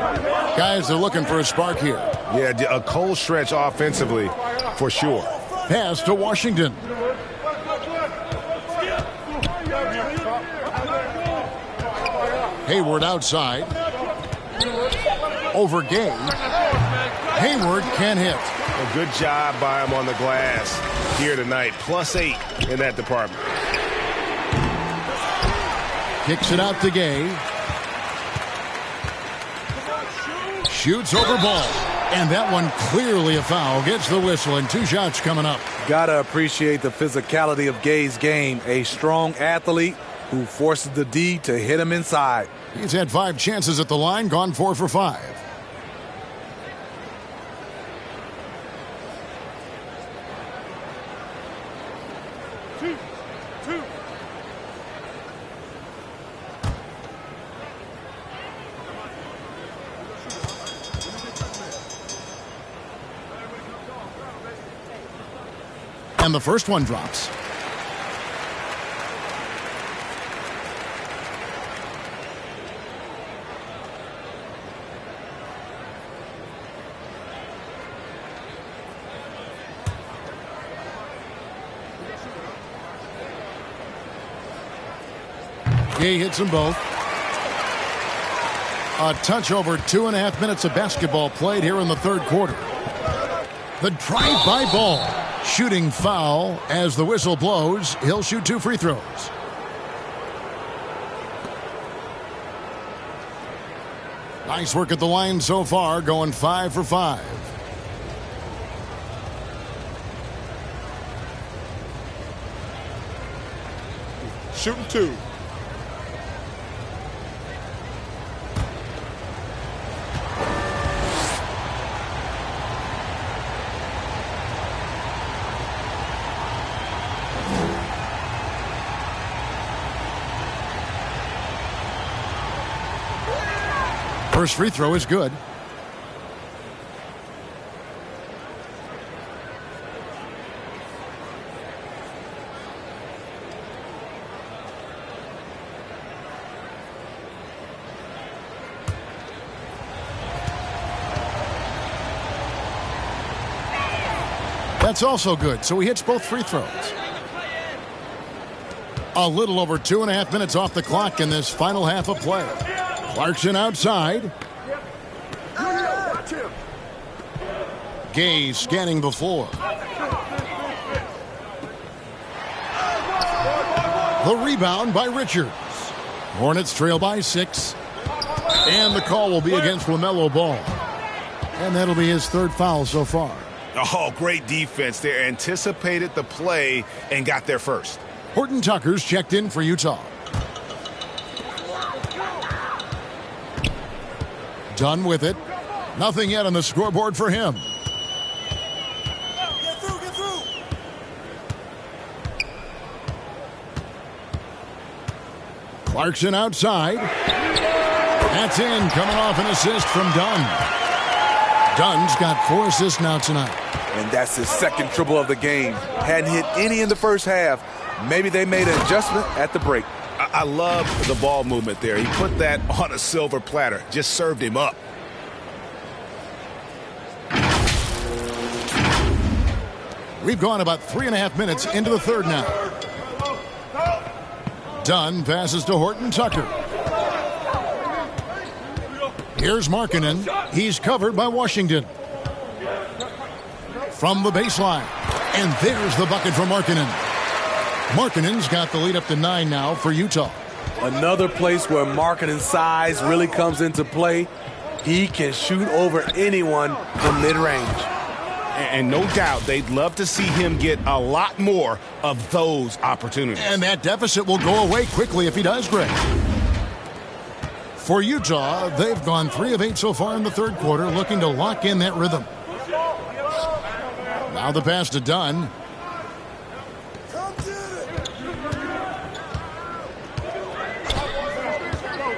Guys, they're looking for a spark here. Yeah, a cold stretch offensively for sure. Pass to Washington. Hayward outside. Over Gay. Hayward can't hit. A good job by him on the glass here tonight. +8 in that department. Kicks it out to Gay. Shoots over ball. And that one clearly a foul. Gets the whistle and 2 shots coming up. Gotta appreciate the physicality of Gay's game. A strong athlete who forces the D to hit him inside. He's had 5 chances at the line, gone 4 for 5. And the first one drops. Gay hits them both. A touch over 2.5 minutes of basketball played here in the third quarter. The drive-by ball. Shooting foul as the whistle blows. He'll shoot 2 free throws. Nice work at the line so far, going 5 for 5. Shooting 2. First free throw is good. That's also good, so he hits both free throws. A little over 2.5 minutes off the clock in this final half of play. Clarkson outside. Gay scanning the floor. The rebound by Richards. Hornets trail by 6. And the call will be against LaMelo Ball. And that'll be his 3rd foul so far. Oh, great defense. They anticipated the play and got there first. Horton Tucker's checked in for Utah. Done with it. Nothing yet on the scoreboard for him. Get through. Clarkson outside. That's in, coming off an assist from Dunn. Dunn's got 4 assists now tonight. And that's his second triple of the game. Hadn't hit any in the first half. Maybe they made an adjustment at the break. I love the ball movement there. He put that on a silver platter. Just served him up. We've gone about 3.5 minutes into the third now. Dunn passes to Horton Tucker. Here's Markkanen. He's covered by Washington. From the baseline. And there's the bucket from Markkanen. Markkanen's got the lead up to 9 now for Utah. Another place where Markkanen's size really comes into play. He can shoot over anyone from mid-range. And no doubt they'd love to see him get a lot more of those opportunities. And that deficit will go away quickly if he does, Greg. For Utah, they've gone 3 of 8 so far in the third quarter, looking to lock in that rhythm. Now the pass to Dunn.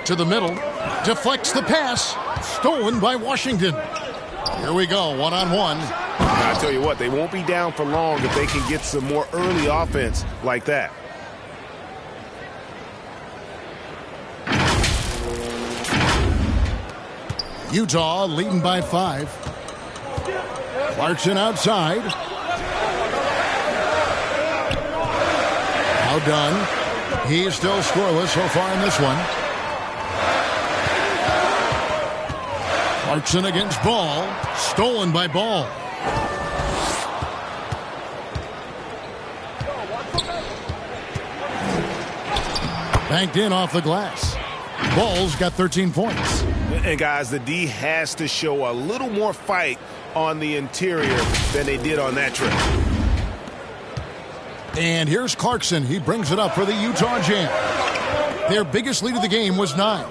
To the middle. Deflects the pass. Stolen by Washington. Here we go, one-on-one. I tell you what, they won't be down for long if they can get some more early offense like that. Utah leading by 5. Clarkson outside. Now Dunn. He's still scoreless so far in this one. Clarkson against Ball. Stolen by Ball. Banked in off the glass. Ball's got 13 points. And guys, the D has to show a little more fight on the interior than they did on that trip. And here's Clarkson. He brings it up for the Utah Jam. Their biggest lead of the game was 9.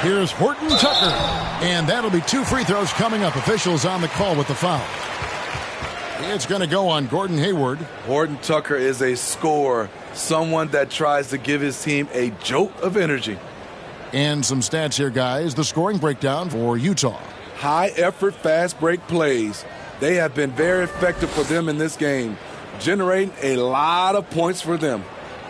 Here's Horton Tucker. And that'll be 2 free throws coming up. Officials on the call with the foul. It's going to go on Gordon Hayward. Horton Tucker is a scorer, someone that tries to give his team a jolt of energy. And some stats here, guys. The scoring breakdown for Utah. High-effort, fast-break plays. They have been very effective for them in this game, generating a lot of points for them.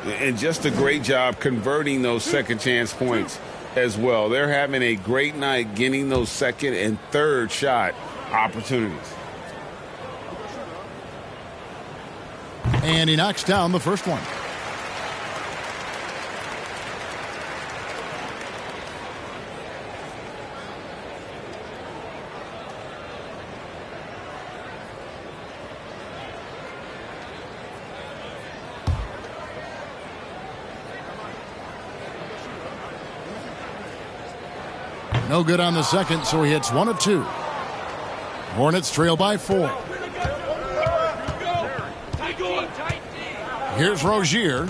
And just a great job converting those second-chance points as well. They're having a great night getting those second and third shot opportunities. And he knocks down the first one. No good on the second, so he hits 1 of 2. Hornets trail by 4. Here's Rozier.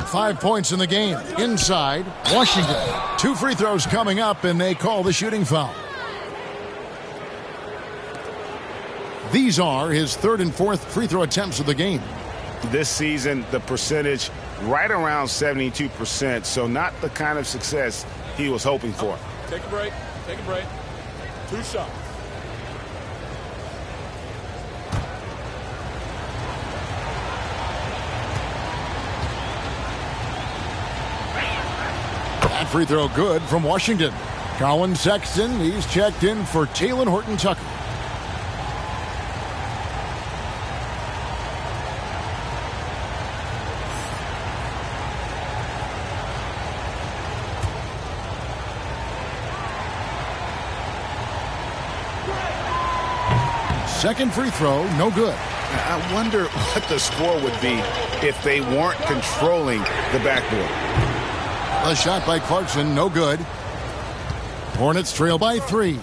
5 points in the game. Inside, Washington. 2 free throws coming up, and they call the shooting foul. These are his 3rd and 4th free throw attempts of the game. This season, the percentage right around 72%, so not the kind of success he was hoping for. Take a break. 2 shots. That free throw good from Washington. Colin Sexton, he's checked in for Talen Horton Tucker. Second free throw, no good. I wonder what the score would be if they weren't controlling the backboard. A shot by Clarkson, no good. Hornets trail by 3.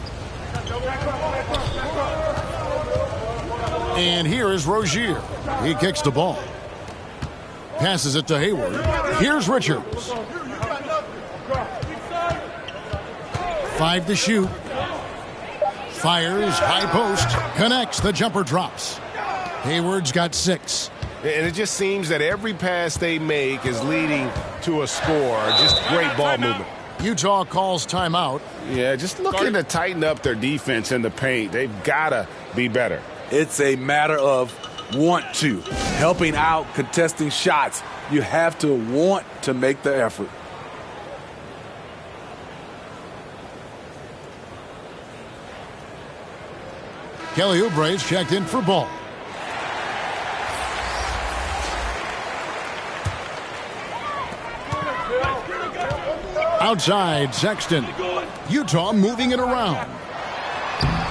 And here is Rozier. He kicks the ball. Passes it to Hayward. Here's Richards. 5 to shoot. Fires, high post, connects, the jumper drops. Hayward's got 6. And it just seems that every pass they make is leading to a score. Just great ball movement. Utah calls timeout. Yeah, just looking to tighten up their defense in the paint. They've got to be better. It's a matter of want to. Helping out, contesting shots. You have to want to make the effort. Kelly Oubre's checked in for ball. Outside, Sexton. Utah moving it around.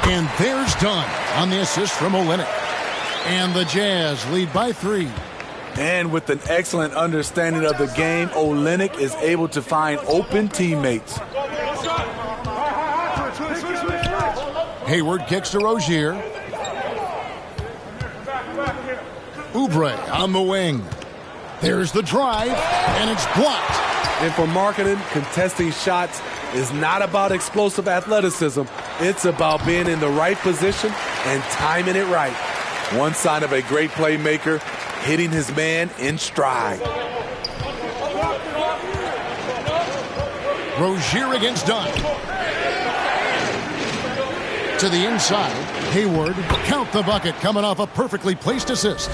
And there's Dunn on the assist from Olynyk. And the Jazz lead by 3. And with an excellent understanding of the game, Olynyk is able to find open teammates. Hayward kicks to Rozier. Oubre on the wing. There's the drive, and it's blocked. And for marketing, contesting shots is not about explosive athleticism. It's about being in the right position and timing it right. One sign of a great playmaker, hitting his man in stride. Rozier against Dunn. To the inside, Hayward, count the bucket, coming off a perfectly placed assist.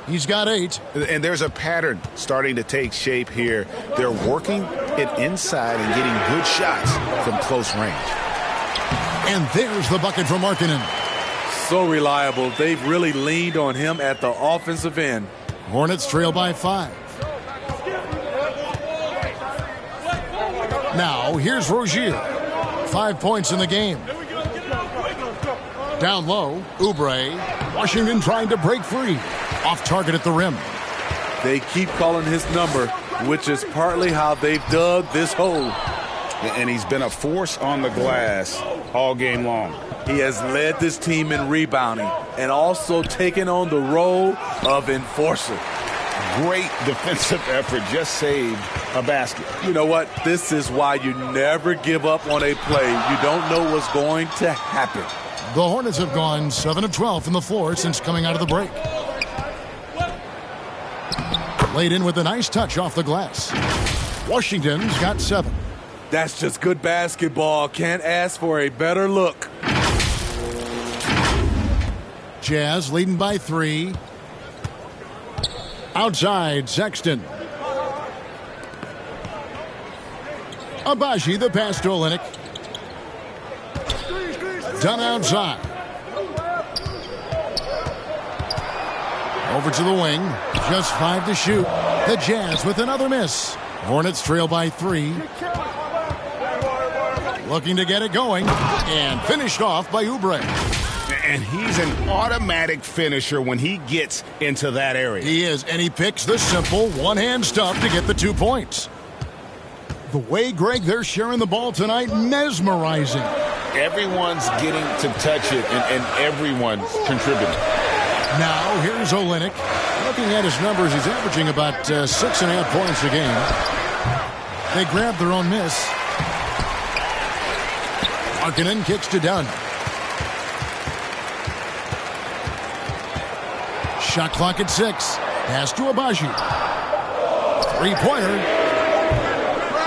He's got 8. And there's a pattern starting to take shape here. They're working it inside and getting good shots from close range. And there's the bucket from Markkanen. So reliable. They've really leaned on him at the offensive end. Hornets trail by 5. Now, here's Rozier. 5 points in the game. Down low, Oubre. Washington trying to break free. Off target at the rim. They keep calling his number, which is partly how they've dug this hole. And he's been a force on the glass all game long. He has led this team in rebounding and also taken on the role of enforcer. Great defensive effort, just saved a basket. You know what? This is why you never give up on a play. You don't know what's going to happen. The Hornets have gone 7 of 12 from the floor since coming out of the break. Laid in with a nice touch off the glass. Washington's got 7. That's just good basketball. Can't ask for a better look. Jazz leading by 3. Outside, Sexton. Abaji, the pass to Olynyk. Done outside. Over to the wing. Just 5 to shoot. The Jazz with another miss. Hornets trail by 3. Looking to get it going. And finished off by Oubre. And he's an automatic finisher when he gets into that area. He is, and he picks the simple one-hand stuff to get the 2 points. The way, Greg, they're sharing the ball tonight, mesmerizing. Everyone's getting to touch it, and everyone's contributing. Now, here's Olynyk. Looking at his numbers, he's averaging about 6.5 points a game. They grab their own miss. Markkanen kicks to Dunn. Shot clock at 6. Pass to Abaji. 3-pointer.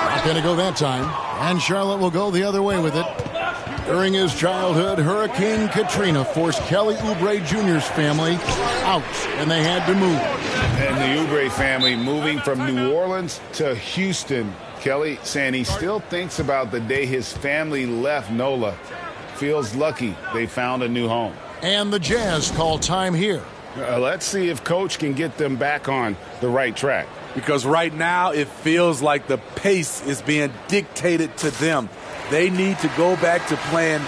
Not going to go that time. And Charlotte will go the other way with it. During his childhood, Hurricane Katrina forced Kelly Oubre Jr.'s family out, and they had to move. And the Oubre family moving from New Orleans to Houston. Kelly saying he still thinks about the day his family left NOLA. Feels lucky they found a new home. And the Jazz call time here. Let's see if Coach can get them back on the right track. Because right now it feels like the pace is being dictated to them. They need to go back to playing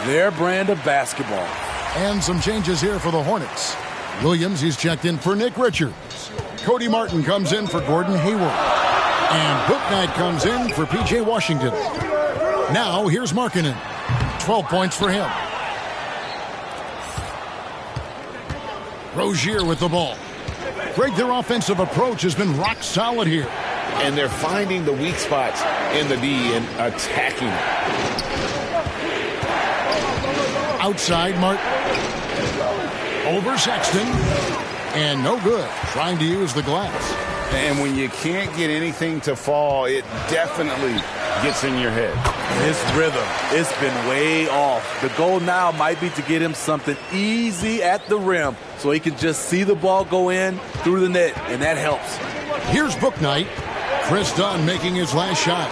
their brand of basketball. And some changes here for the Hornets. Williams, he's checked in for Nick Richards. Cody Martin comes in for Gordon Hayward. And Bouknight comes in for P.J. Washington. Now here's Markkanen. 12 points for him. Rozier with the ball. Greg, their offensive approach has been rock solid here. and they're finding the weak spots in the D and attacking. Outside Martin. Over Sexton. And no good. Trying to use the glass. And when you can't get anything to fall, it definitely gets in your head. His rhythm, it's been way off. The goal now might be to get him something easy at the rim so he can just see the ball go in through the net, and that helps. Here's Bouknight. Chris Dunn making his last shot.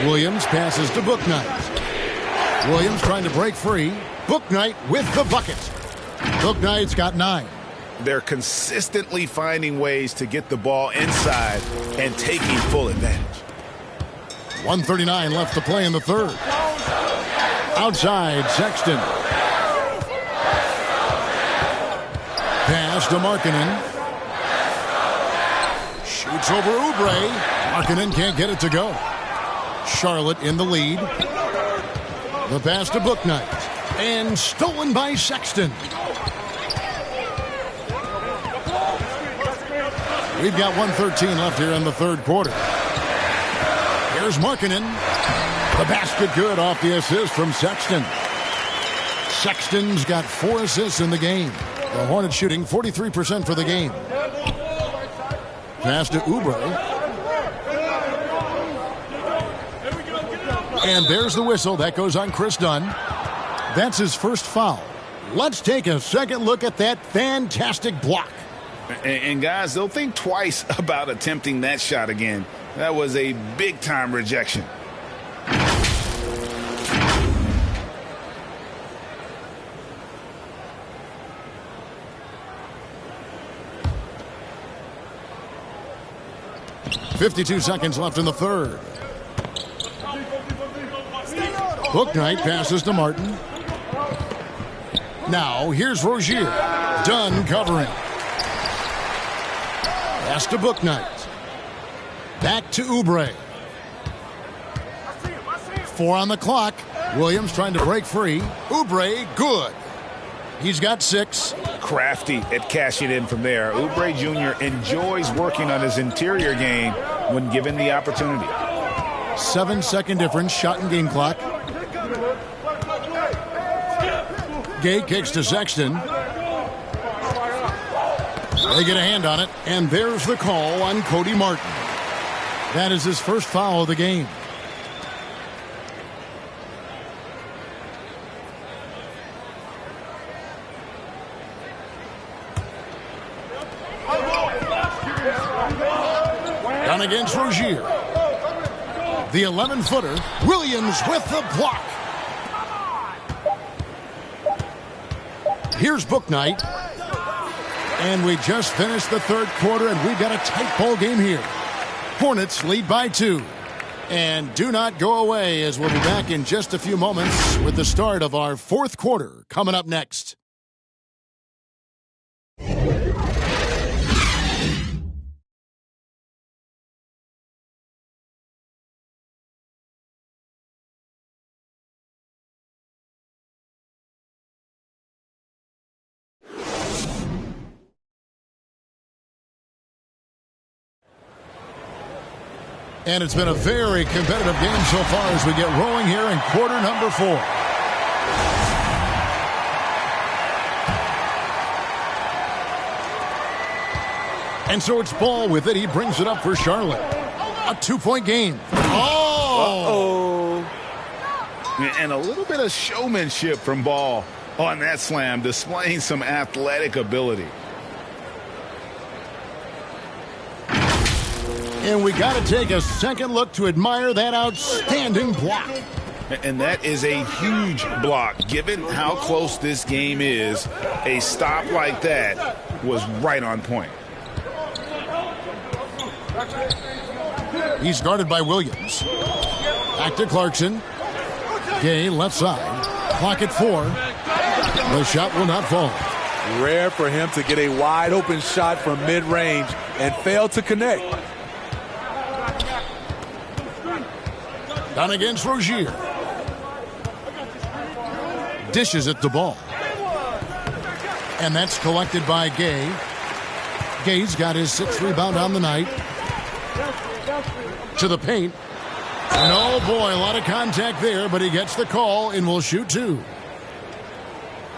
Williams passes to Bouknight. Williams trying to break free. Bouknight with the bucket. Bouknight's got 9. They're consistently finding ways to get the ball inside and taking full advantage. 1:39 left to play in the third. Outside, Sexton. Pass to Markkanen. Shoots over Oubre. Markkanen can't get it to go. Charlotte in the lead. The pass to Bouknight. And stolen by Sexton. We've got 1:13 left here in the third quarter. Here's Markkanen. The basket good off the assist from Sexton. Sexton's got 4 assists in the game. The Hornets shooting 43% for the game. Pass to Oubre. And there's the whistle. That goes on Chris Dunn. That's his first foul. Let's take a second look at that fantastic block. And guys, they'll think twice about attempting that shot again. That was a big-time rejection. .52 seconds left in the third. Bouknight passes to Martin. Now, here's Rozier. Dunn covering. Pass to Bouknight. Back to Oubre. 4 on the clock. Williams trying to break free. Oubre, good. He's got 6. Crafty at cashing in from there. Oubre Jr. enjoys working on his interior game when given the opportunity. 7-second difference, shot and game clock. Gay kicks to Sexton. They get a hand on it, and there's the call on Cody Martin. That is his first foul of the game. Down against Rozier. The 11-footer, Williams with the block. Here's Bouknight. And we just finished the third quarter, and we've got a tight ball game here. Hornets lead by 2. And do not go away, as we'll be back in just a few moments with the start of our fourth quarter coming up next. And it's been a very competitive game so far as we get rolling here in quarter number 4. And so it's Ball with it. He brings it up for Charlotte. A 2-point game. Oh! Uh-oh. And a little bit of showmanship from Ball on that slam, displaying some athletic ability. And we got to take a second look to admire that outstanding block. And that is a huge block. Given how close this game is, a stop like that was right on point. He's guarded by Williams. Back to Clarkson. Gay left side. Clock at 4. The shot will not fall. Rare for him to get a wide open shot from mid-range and fail to connect. Down against Rozier. Dishes it to Ball. And that's collected by Gay. Gay's got his 6th rebound on the night. To the paint. And oh boy, a lot of contact there, but he gets the call and will shoot 2.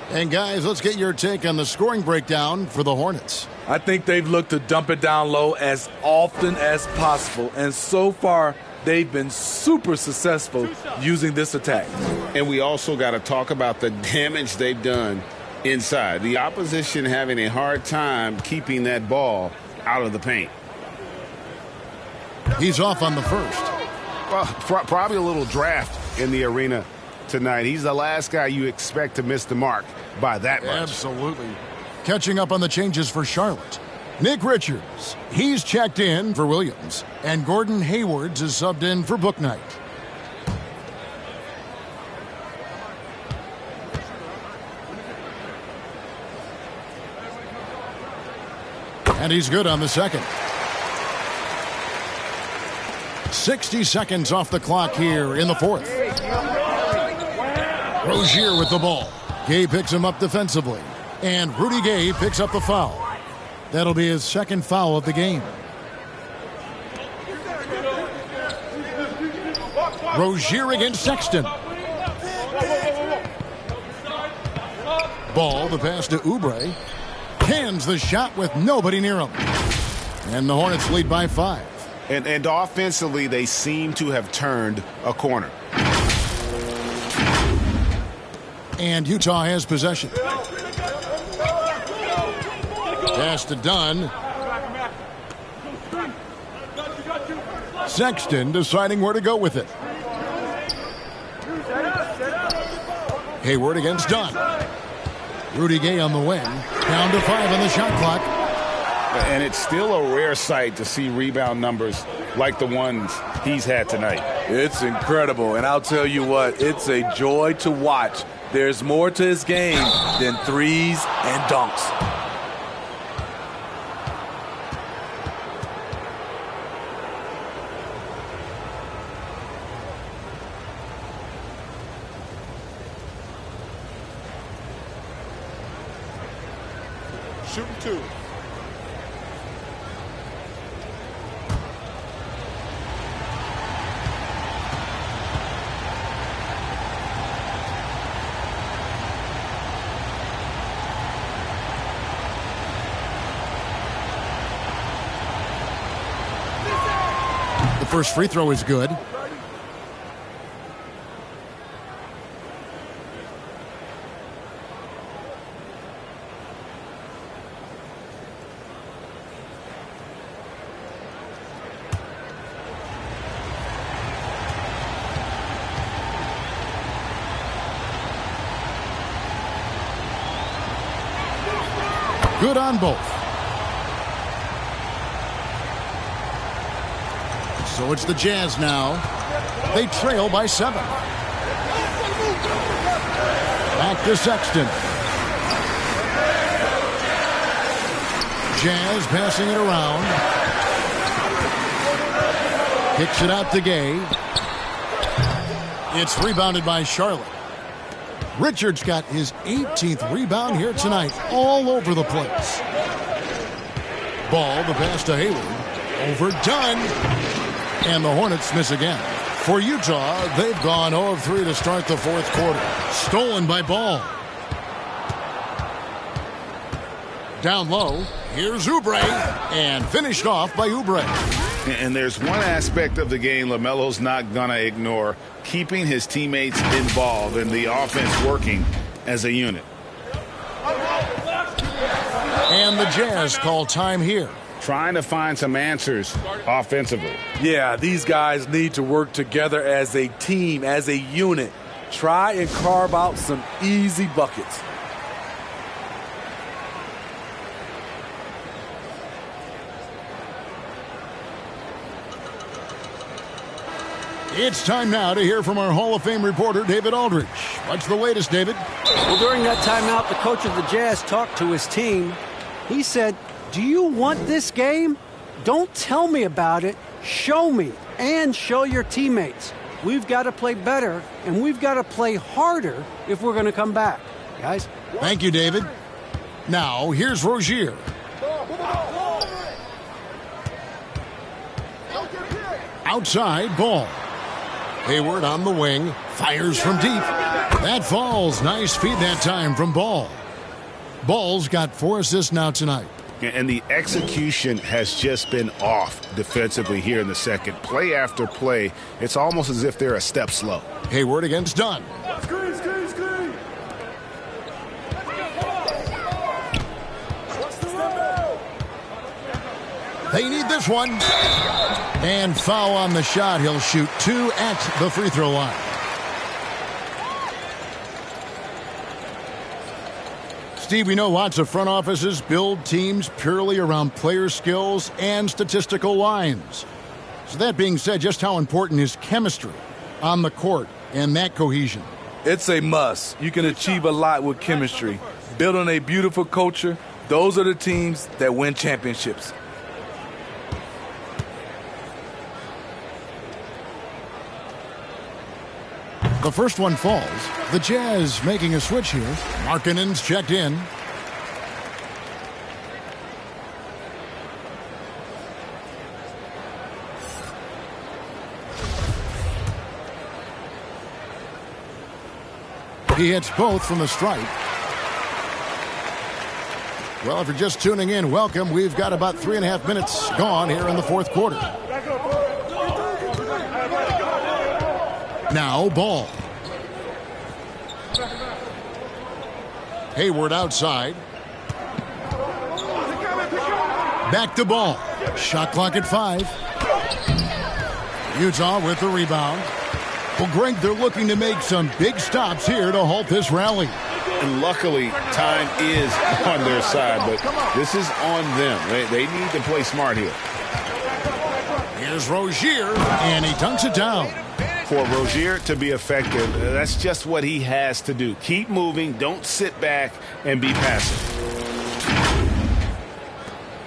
And guys, let's get your take on the scoring breakdown for the Hornets. I think they've looked to dump it down low as often as possible. And so far, they've been super successful using this attack. And we also got to talk about the damage they've done inside. The opposition having a hard time keeping that ball out of the paint. He's off on the first. Well, probably a little draft in the arena tonight. He's the last guy you expect to miss the mark by that much. Absolutely. Catching up on the changes for Charlotte. Nick Richards, he's checked in for Williams. And Gordon Hayward is subbed in for Bouknight. And he's good on the second. 60 seconds off the clock here in the 4th. Rozier with the ball. Gay picks him up defensively. And Rudy Gay picks up the foul. That'll be his 2nd foul of the game. Rozier against Sexton. Ball, the pass to Oubre. Cans the shot with nobody near him. And the Hornets lead by 5. And offensively, they seem to have turned a corner. And Utah has possession. Pass to Dunn. Sexton deciding where to go with it. Hayward against Dunn. Rudy Gay on the wing. Down to 5 on the shot clock. And it's still a rare sight to see rebound numbers like the ones he's had tonight. It's incredible, and I'll tell you what, it's a joy to watch. There's more to his game than threes and dunks. Shooting 2. The first free throw is good. Good on both. So it's the Jazz now. They trail by 7. Back to Sexton. Jazz passing it around. Kicks it out to Gay. It's rebounded by Charlotte. Richards got his 18th rebound here tonight, all over the place. Ball, the pass to Hayward. Overdone. And the Hornets miss again. For Utah, they've gone 0 of 3 to start the 4th quarter. Stolen by Ball. Down low, here's Oubre. And finished off by Oubre. And there's one aspect of the game LaMelo's not going to ignore, keeping his teammates involved and the offense working as a unit. And the Jazz call time here. Trying to find some answers offensively. Yeah, these guys need to work together as a team, as a unit. Try and carve out some easy buckets. It's time now to hear from our Hall of Fame reporter, David Aldridge. What's the latest, David? Well, during that timeout, the coach of the Jazz talked to his team. He said, "Do you want this game? Don't tell me about it. Show me and show your teammates. We've got to play better, and we've got to play harder if we're going to come back." Guys? Thank you, David. Now, here's Rozier. Outside ball. Hayward on the wing. Fires from deep. That falls. Nice feed that time from Ball. Ball's got 4 assists now tonight. And the execution has just been off defensively here in the second. Play after play, it's almost as if they're a step slow. Hayward against Dunn. Screen, screen, screen. They need this one. And foul on the shot. He'll shoot 2 at the free throw line. Steve, we know lots of front offices build teams purely around player skills and statistical lines. So that being said, just how important is chemistry on the court and that cohesion? It's a must. You can achieve a lot with chemistry. Building a beautiful culture, those are the teams that win championships. The first one falls. The Jazz making a switch here. Markkanen's checked in. He hits both from the stripe. Well, if you're just tuning in, welcome. We've got about 3.5 minutes gone here in the fourth quarter. Now Ball. Hayward outside. Back to Ball. Shot clock at 5. Utah with the rebound. Well, Greg, they're looking to make some big stops here to halt this rally. And luckily, time is on their side, but this is on them. They need to play smart here. Here's Rozier, and he dunks it down. For Rozier to be effective, that's just what he has to do. Keep moving, don't sit back and be passive.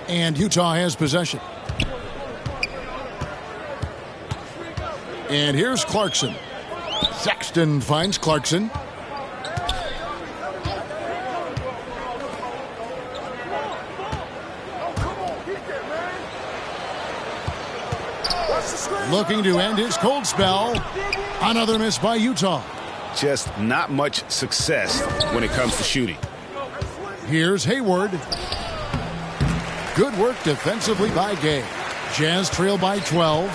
And Utah has possession. And here's Clarkson. Sexton finds Clarkson. Looking to end his cold spell. Another miss by Utah. Just not much success when it comes to shooting. Here's Hayward. Good work defensively by Gay. Jazz trail by 12.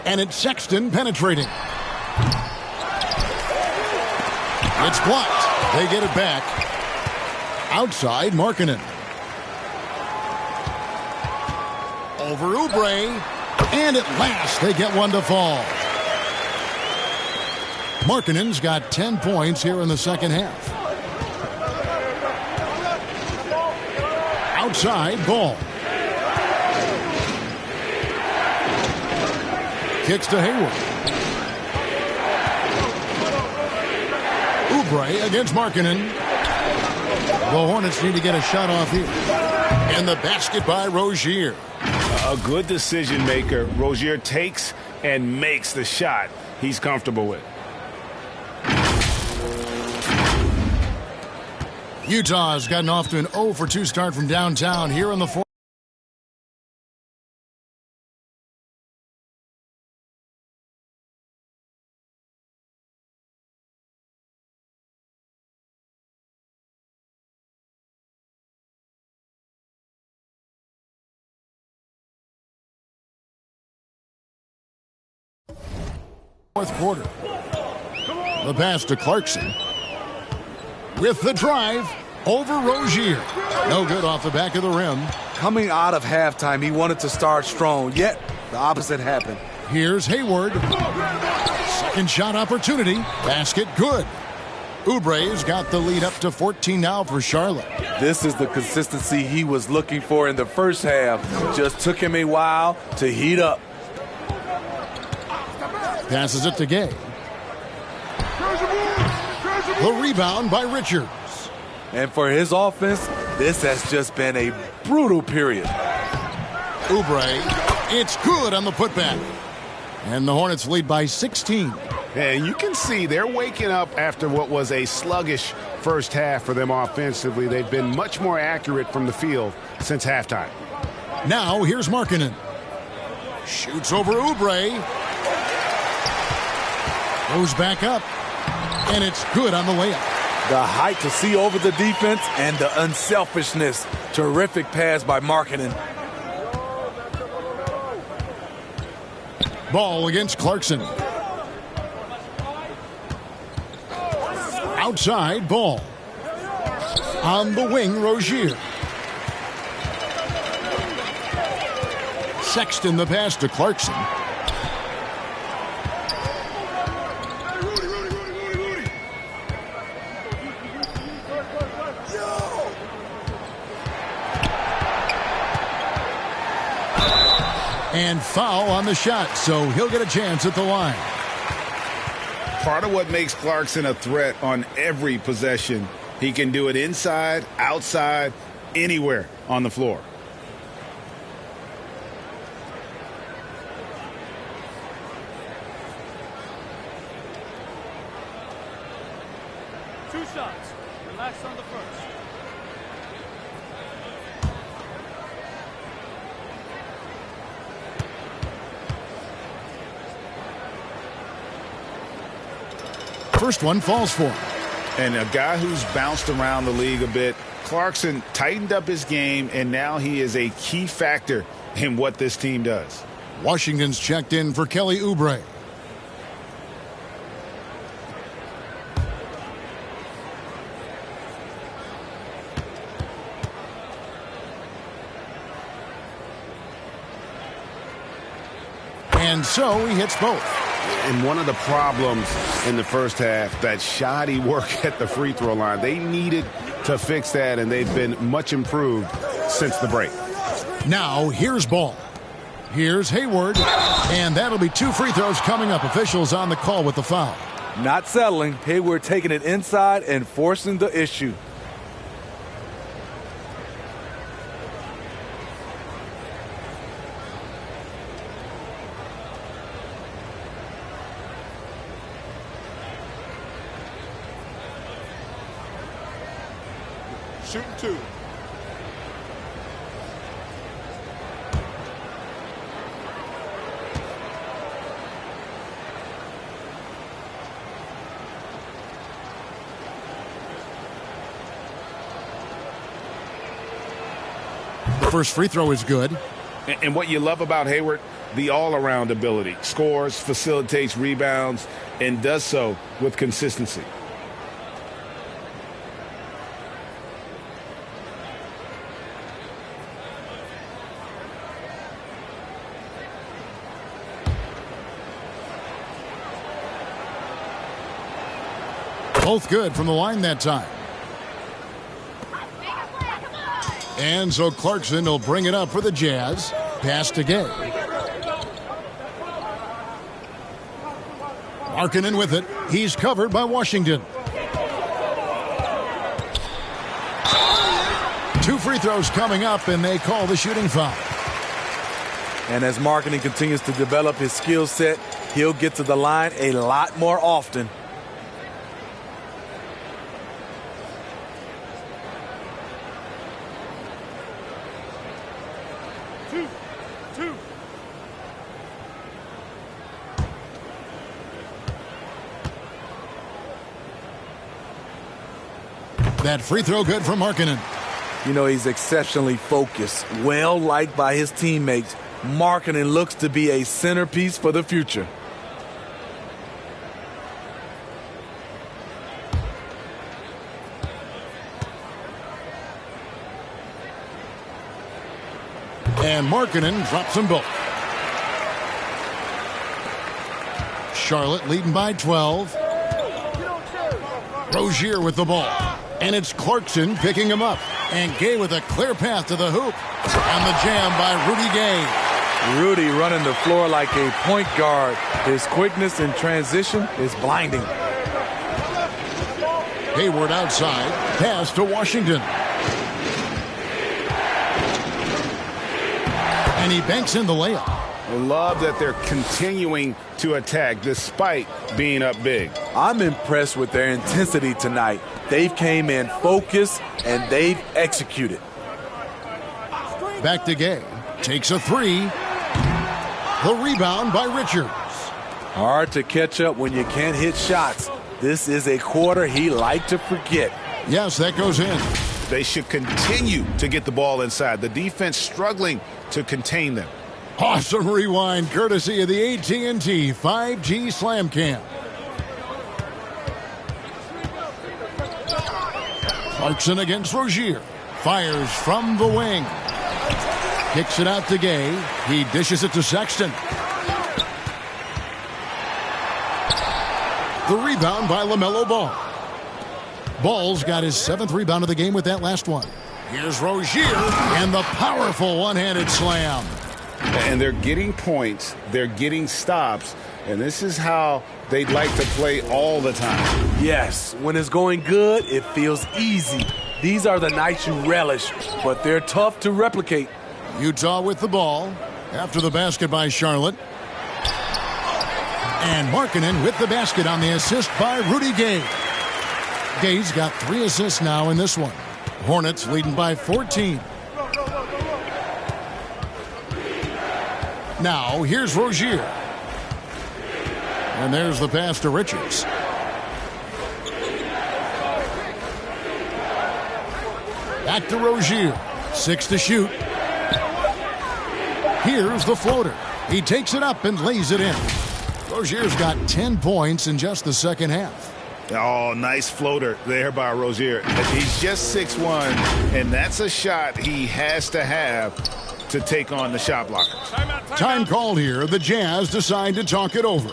And it's Sexton penetrating. It's blocked. They get it back. Outside, Markkanen. Over Oubre. And at last, they get one to fall. Markkanen's got 10 points here in the second half. Outside, Ball. Kicks to Hayward. Oubre against Markkanen. The Hornets need to get a shot off here. And the basket by Rozier. A good decision maker. Rozier takes and makes the shot he's comfortable with. Utah's gotten off to an 0 for 2 start from downtown here in the fourth. Fourth quarter. The pass to Clarkson. With the drive over Rozier. No good off the back of the rim. Coming out of halftime, he wanted to start strong, yet the opposite happened. Here's Hayward. Second shot opportunity. Basket good. Oubre's got the lead up to 14 now for Charlotte. This is the consistency he was looking for in the first half. Just took him a while to heat up. Passes it to Gay. The rebound by Richards. And for his offense, this has just been a brutal period. Oubre, it's good on the putback. And the Hornets lead by 16. And you can see they're waking up after what was a sluggish first half for them offensively. They've been much more accurate from the field since halftime. Now here's Markkanen. Shoots over Oubre. Goes back up. And it's good on the layup. The height to see over the defense and the unselfishness. Terrific pass by Markkanen. Ball against Clarkson. Outside Ball. On the wing, Rozier. Sexton the pass to Clarkson. And foul on the shot, so he'll get a chance at the line. Part of what makes Clarkson a threat on every possession, he can do it inside, outside, anywhere on the floor. Two shots. Relax on the first. First one falls for him. And a guy who's bounced around the league a bit, Clarkson tightened up his game, and now he is a key factor in what this team does. Washington's checked in for Kelly Oubre. And so he hits both. And one of the problems in the first half, that shoddy work at the free throw line. They needed to fix that, and they've been much improved since the break. Now here's Ball. Here's Hayward. And that'll be 2 free throws coming up. Officials on the call with the foul. Not settling. Hayward taking it inside and forcing the issue. Shooting 2. The first free throw is good. And what you love about Hayward, the all-around ability. Scores, facilitates rebounds, and does so with consistency. Both good from the line that time. And so Clarkson will bring it up for the Jazz. Pass to Gay. Markkanen with it. He's covered by Washington. 2 free throws coming up, and they call the shooting foul. And as Markkanen continues to develop his skill set, he'll get to the line a lot more often. That free throw good for Markkanen. You know, he's exceptionally focused, well liked by his teammates. Markkanen looks to be a centerpiece for the future. And Markkanen drops them both. Charlotte leading by 12. Rozier with the ball. And it's Clarkson picking him up. And Gay with a clear path to the hoop. On the jam by Rudy Gay. Rudy running the floor like a point guard. His quickness in transition is blinding. Hayward outside. Pass to Washington. And he banks in the layup. I love that they're continuing to attack despite being up big. I'm impressed with their intensity tonight. They've came in focused and they've executed. Back to Gay. Takes a three. The rebound by Richards. Hard to catch up when you can't hit shots. This is a quarter he liked to forget. Yes, that goes in. They should continue to get the ball inside. The defense struggling to contain them. Awesome rewind courtesy of the AT&T 5G Slam Cam. Clarkson against Rozier. Fires from the wing. Kicks it out to Gay. He dishes it to Sexton. The rebound by LaMelo Ball. Ball's got his 7th rebound of the game with that last one. Here's Rozier and the powerful one-handed slam. And they're getting points. They're getting stops. And this is how they'd like to play all the time. Yes, when it's going good, it feels easy. These are the nights you relish, but they're tough to replicate. Utah with the ball after the basket by Charlotte. And Markkanen with the basket on the assist by Rudy Gay. Gay's got 3 assists now in this one. Hornets leading by 14. Now here's Rozier. And there's the pass to Richards. Back to Rozier. 6 to shoot. Here's the floater. He takes it up and lays it in. Rozier's got 10 points in just the second half. Oh, nice floater there by Rozier. He's just 6'1", and that's a shot he has to have to take on the shot blockers. Time called here. The Jazz decide to talk it over.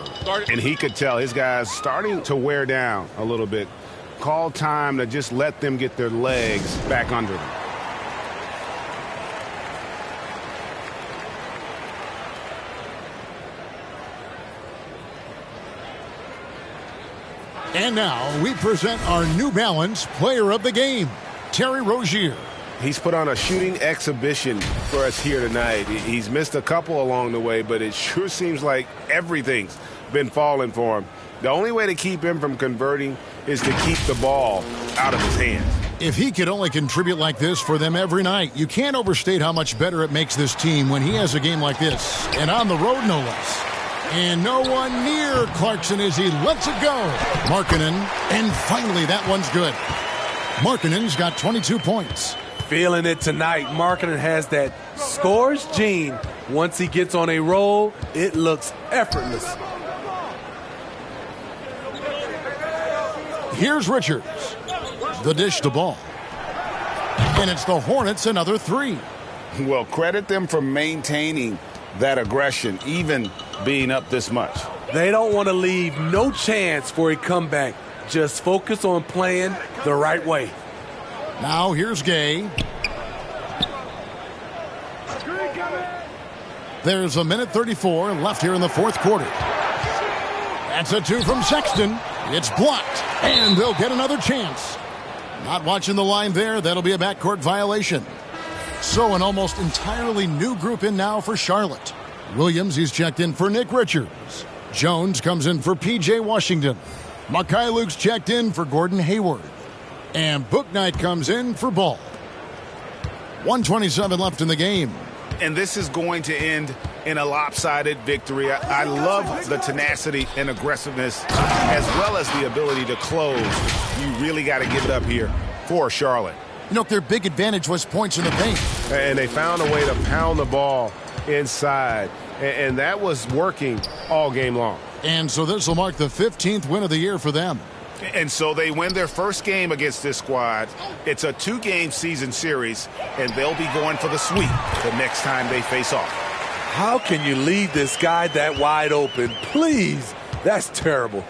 And he could tell his guys starting to wear down a little bit. Call time to just let them get their legs back under them. And now we present our New Balance player of the game, Terry Rozier. He's put on a shooting exhibition for us here tonight. He's missed a couple along the way, but it sure seems like everything's been falling for him. The only way to keep him from converting is to keep the ball out of his hands. If he could only contribute like this for them every night, you can't overstate how much better it makes this team when he has a game like this, and on the road no less. And no one near Clarkson as he lets it go. Markkanen, and finally that one's good. Markkanen's got 22 points. Feeling it tonight. Markkanen has that scores gene. Once he gets on a roll, it looks effortless. Here's Richards. The dish to Ball. And it's the Hornets another 3. Well, credit them for maintaining that aggression, even being up this much. They don't want to leave no chance for a comeback. Just focus on playing the right way. Now here's Gay. There's a minute 34 left here in the fourth quarter. That's a 2 from Sexton. It's blocked, and they'll get another chance. Not watching the line there. That'll be a backcourt violation. So an almost entirely new group in now for Charlotte. Williams, he's checked in for Nick Richards. Jones comes in for P.J. Washington. Mikhailuk's checked in for Gordon Hayward. And Bouknight comes in for Ball. 1:27 left in the game. And this is going to end in a lopsided victory. I love the tenacity and aggressiveness as well as the ability to close. You really got to give it up here for Charlotte. You know, their big advantage was points in the paint. And they found a way to pound the ball inside. And that was working all game long. And so this will mark the 15th win of the year for them. And so they win their first game against this squad. It's a 2-game season series, and they'll be going for the sweep the next time they face off. How can you leave this guy that wide open? Please, that's terrible.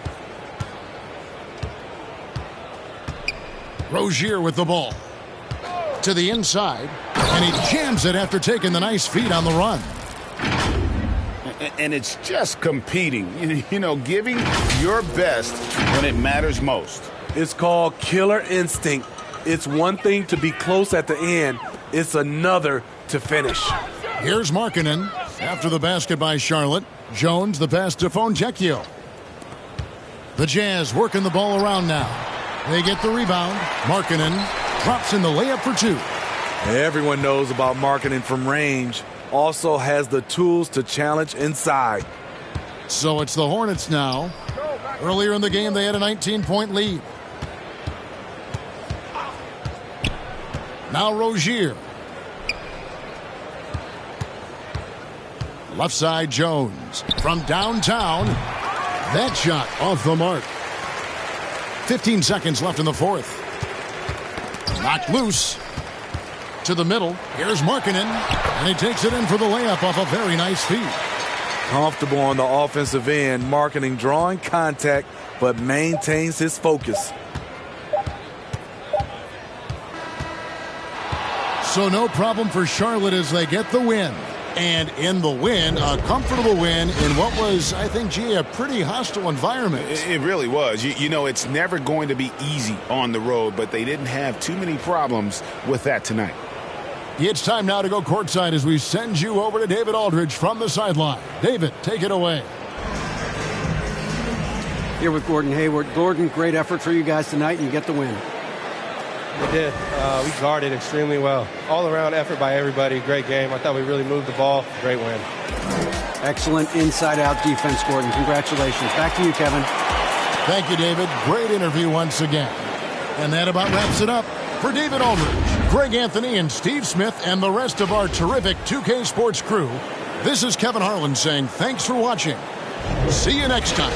Rozier with the ball. To the inside, and he jams it after taking the nice feed on the run. And it's just competing, you know, giving your best when it matters most. It's called killer instinct. It's one thing to be close at the end. It's another to finish. Here's Markkanen after the basket by Charlotte. Jones, the pass to Fontecchio. The Jazz working the ball around now. They get the rebound. Markkanen drops in the layup for 2. Everyone knows about Markkanen from range. also has the tools to challenge inside. So it's the Hornets now. Earlier in the game, they had a 19-point lead. Now Rozier. Left side Jones. From downtown. That shot off the mark. 15 seconds left in the fourth. Knocked loose. To the middle. Here's Markkanen. And he takes it in for the layup off a very nice feed. Comfortable on the offensive end. Markkanen drawing contact, but maintains his focus. So no problem for Charlotte as they get the win. And in the win, a comfortable win in what was, I think, a pretty hostile environment. It really was. You know, it's never going to be easy on the road, but they didn't have too many problems with that tonight. It's time now to go courtside as we send you over to David Aldridge from the sideline. David, take it away. Here with Gordon Hayward. Gordon, great effort for you guys tonight, and you get the win. We did. We guarded extremely well. All-around effort by everybody. Great game. I thought we really moved the ball. Great win. Excellent inside-out defense, Gordon. Congratulations. Back to you, Kevin. Thank you, David. Great interview once again. And that about wraps it up. For David Aldridge, Greg Anthony, and Steve Smith, and the rest of our terrific 2K Sports crew, this is Kevin Harlan saying thanks for watching. See you next time.